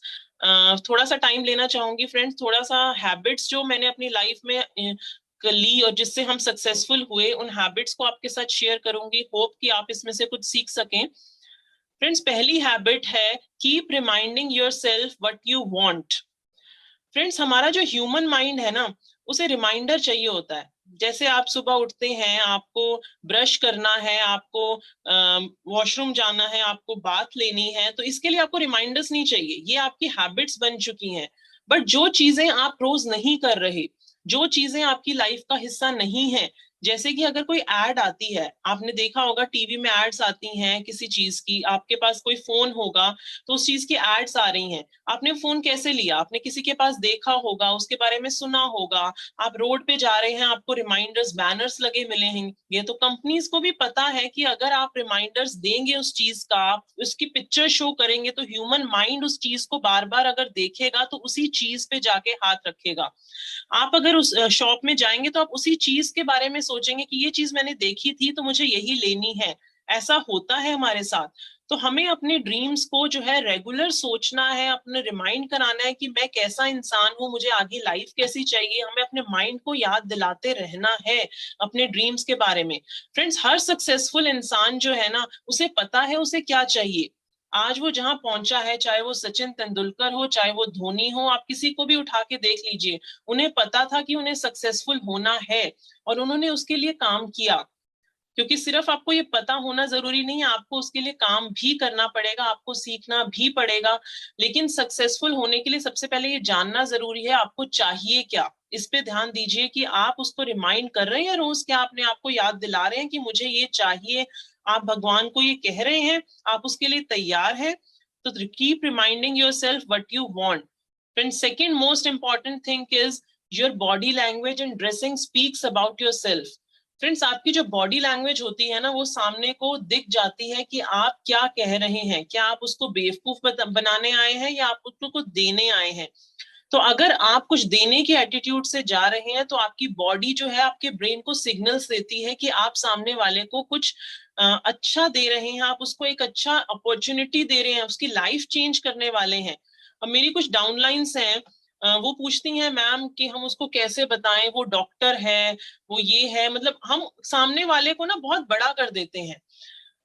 थोड़ा सा टाइम लेना चाहूंगी फ्रेंड्स, थोड़ा सा हैबिट्स जो मैंने अपनी लाइफ में ली और जिससे हम सक्सेसफुल हुए, उन हैबिट्स को आपके साथ शेयर करूंगी, होप कि आप इसमें से कुछ सीख सकें। फ्रेंड्स पहली हैबिट है, keep reminding your self what you want. Friends हमारा जो ह्यूमन माइंड है ना, उसे रिमाइंडर चाहिए होता है। जैसे आप सुबह उठते हैं, आपको ब्रश करना है, आपको वॉशरूम जाना है, आपको बात लेनी है, तो इसके लिए आपको रिमाइंडर्स नहीं चाहिए, ये आपकी हैबिट्स बन चुकी हैं। बट जो चीजें आप रोज नहीं कर रहे, जो चीजें आपकी लाइफ का हिस्सा नहीं है, जैसे कि अगर कोई एड आती है, आपने देखा होगा टीवी में एड्स आती हैं किसी चीज की, आपके पास कोई फोन होगा तो उस चीज की एड्स आ रही हैं, आपने फोन कैसे लिया, आपने किसी के पास देखा होगा, उसके बारे में सुना होगा, आप रोड पे जा रहे हैं, आपको रिमाइंडर्स, बैनर्स लगे मिले हैं। तो कंपनीज को भी पता है कि अगर आप रिमाइंडर्स देंगे उस चीज का, आप उसकी पिक्चर शो करेंगे, तो ह्यूमन माइंड उस चीज को बार बार अगर देखेगा तो उसी चीज पे जाके हाथ रखेगा। आप अगर उस शॉप में जाएंगे तो आप उसी चीज के बारे में सोचेंगे कि ये चीज मैंने देखी थी तो मुझे यही लेनी है। ऐसा होता है हमारे साथ। तो हमें अपने ड्रीम्स को जो है रेगुलर सोचना है, अपने रिमाइंड कराना है कि मैं कैसा इंसान हूं, मुझे आगे लाइफ कैसी चाहिए। हमें अपने माइंड को याद दिलाते रहना है अपने ड्रीम्स के बारे में। फ्रेंड्स हर सक्सेसफुल इंसान जो है ना, उसे पता है उसे क्या चाहिए। आज वो जहां पहुंचा है, चाहे वो सचिन तेंदुलकर हो, चाहे वो धोनी हो, आप किसी को भी उठा के देख लीजिए, उन्हें पता था कि उन्हें सक्सेसफुल होना है और उन्होंने उसके लिए काम किया। क्योंकि सिर्फ आपको ये पता होना जरूरी नहीं है, आपको उसके लिए काम भी करना पड़ेगा, आपको सीखना भी पड़ेगा। लेकिन सक्सेसफुल होने के लिए सबसे पहले ये जानना जरूरी है आपको चाहिए क्या। इस पे ध्यान दीजिए कि आप उसको रिमाइंड कर रहे हैं रोज, क्या अपने आप को याद दिला रहे हैं कि मुझे ये चाहिए। आप भगवान को ये कह रहे हैं, आप उसके लिए तैयार हैं। तो keep reminding your self what you want. Friend second most important thing is your body language and dressing speaks about your self. Friends आपकी जो बॉडी लैंग्वेज होती है ना, वो सामने को दिख जाती है कि आप क्या कह रहे हैं। क्या आप उसको बेवकूफ बनाने आए हैं या आप उसको कुछ देने आए हैं। तो अगर आप कुछ देने के एटीट्यूड से जा रहे हैं, तो आपकी बॉडी जो है आपके ब्रेन को सिग्नल्स देती है कि आप सामने वाले को कुछ अच्छा दे रहे हैं, आप उसको एक अच्छा अपॉर्चुनिटी दे रहे हैं, उसकी लाइफ चेंज करने वाले हैं। अब मेरी कुछ डाउनलाइंस हैं, वो पूछती हैं मैम कि हम उसको कैसे बताएं, वो डॉक्टर है, वो ये है, मतलब हम सामने वाले को ना बहुत बड़ा कर देते हैं।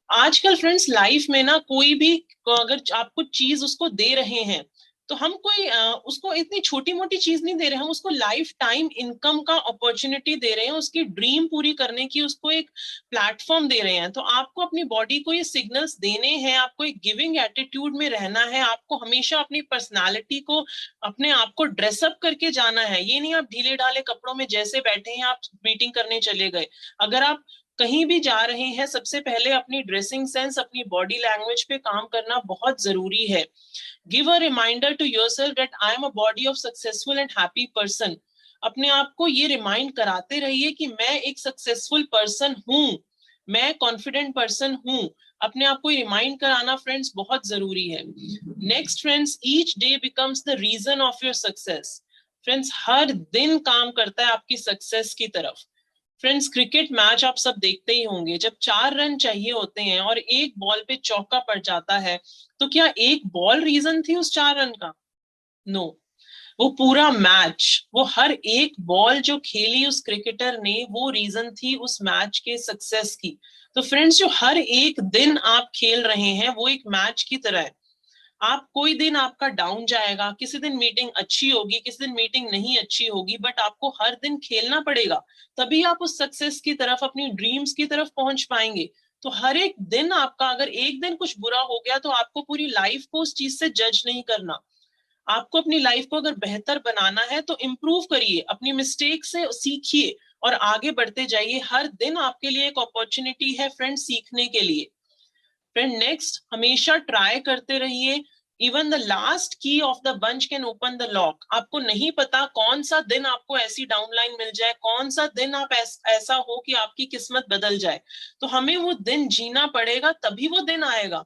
आजकल फ्रेंड्स लाइफ में ना कोई भी, अगर आप कुछ चीज उसको दे रहे हैं, तो हम कोई उसको इतनी छोटी मोटी चीज नहीं दे रहे, हम उसको लाइफ टाइम इनकम का अपॉर्चुनिटी दे रहे हैं, उसकी ड्रीम पूरी करने की उसको एक प्लेटफॉर्म दे रहे हैं। तो आपको अपनी बॉडी को ये सिग्नल्स देने हैं, आपको एक गिविंग एटीट्यूड में रहना है, आपको हमेशा अपनी पर्सनालिटी को, अपने आप को ड्रेसअप करके जाना है। ये नहीं आप ढीले ढाले कपड़ों में जैसे बैठे हैं आप मीटिंग करने चले गए। अगर आप कहीं भी जा रहे हैं, सबसे पहले अपनी ड्रेसिंग सेंस, अपनी बॉडी लैंग्वेज पे काम करना बहुत जरूरी है। Give a reminder to yourself that I am a body of successful and happy person. अपने आप को ये रिमाइंड कराते रहिए कि मैं एक सक्सेसफुल पर्सन हूं, मैं कॉन्फिडेंट पर्सन हूं। अपने आप को रिमाइंड कराना फ्रेंड्स बहुत जरूरी है। Next friends, each day becomes the reason of your success. Friends, हर दिन काम करता है आपकी सक्सेस की तरफ। फ्रेंड्स, क्रिकेट मैच आप सब देखते ही होंगे, जब 4 रन चाहिए होते हैं और एक बॉल पे चौका पड़ जाता है, तो क्या एक बॉल रीजन थी उस 4 रन का? नो, वो पूरा मैच, वो हर एक बॉल जो खेली उस क्रिकेटर ने, वो रीजन थी उस मैच के सक्सेस की। तो फ्रेंड्स, जो हर एक दिन आप खेल रहे हैं वो एक मैच की तरह है। आप कोई दिन आपका डाउन जाएगा, किसी दिन मीटिंग अच्छी होगी, किसी दिन मीटिंग नहीं अच्छी होगी, बट आपको हर दिन खेलना पड़ेगा, तभी आप उस सक्सेस की तरफ, अपनी ड्रीम्स की तरफ पहुंच पाएंगे। तो हर एक दिन आपका, अगर एक दिन कुछ बुरा हो गया तो आपको पूरी लाइफ को उस चीज से जज नहीं करना। आपको अपनी लाइफ को अगर बेहतर बनाना है तो इम्प्रूव करिए, अपनी मिस्टेक से सीखिए और आगे बढ़ते जाइए। हर दिन आपके लिए एक अपॉर्चुनिटी है फ्रेंड सीखने के लिए। फ्रेंड नेक्स्ट, हमेशा ट्राई करते रहिए। इवन द लास्ट की of the bunch can open the lock. आपको नहीं पता कौन सा दिन आपको ऐसी डाउनलाइन मिल जाए, कौन सा दिन आप ऐसा हो कि आपकी किस्मत बदल जाए। तो हमें वो दिन जीना पड़ेगा, तभी वो दिन आएगा।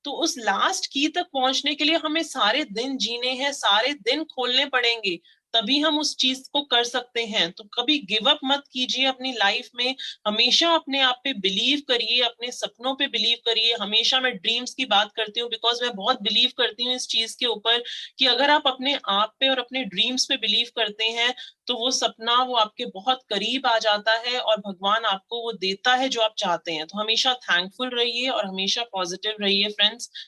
तो उस लास्ट की तक पहुंचने के लिए हमें सारे दिन जीने हैं, सारे दिन खोलने पड़ेंगे, तभी हम उस चीज को कर सकते हैं। तो कभी गिव अप मत कीजिए अपनी लाइफ में। हमेशा अपने आप पे बिलीव करिए, अपने सपनों पे बिलीव करिए। हमेशा मैं ड्रीम्स की बात करती हूँ बिकॉज मैं बहुत बिलीव करती हूँ इस चीज के ऊपर कि अगर आप अपने आप पे और अपने ड्रीम्स पे बिलीव करते हैं तो वो सपना वो आपके बहुत करीब आ जाता है और भगवान आपको वो देता है जो आप चाहते हैं। तो हमेशा थैंकफुल रहिए और हमेशा पॉजिटिव रहिए फ्रेंड्स।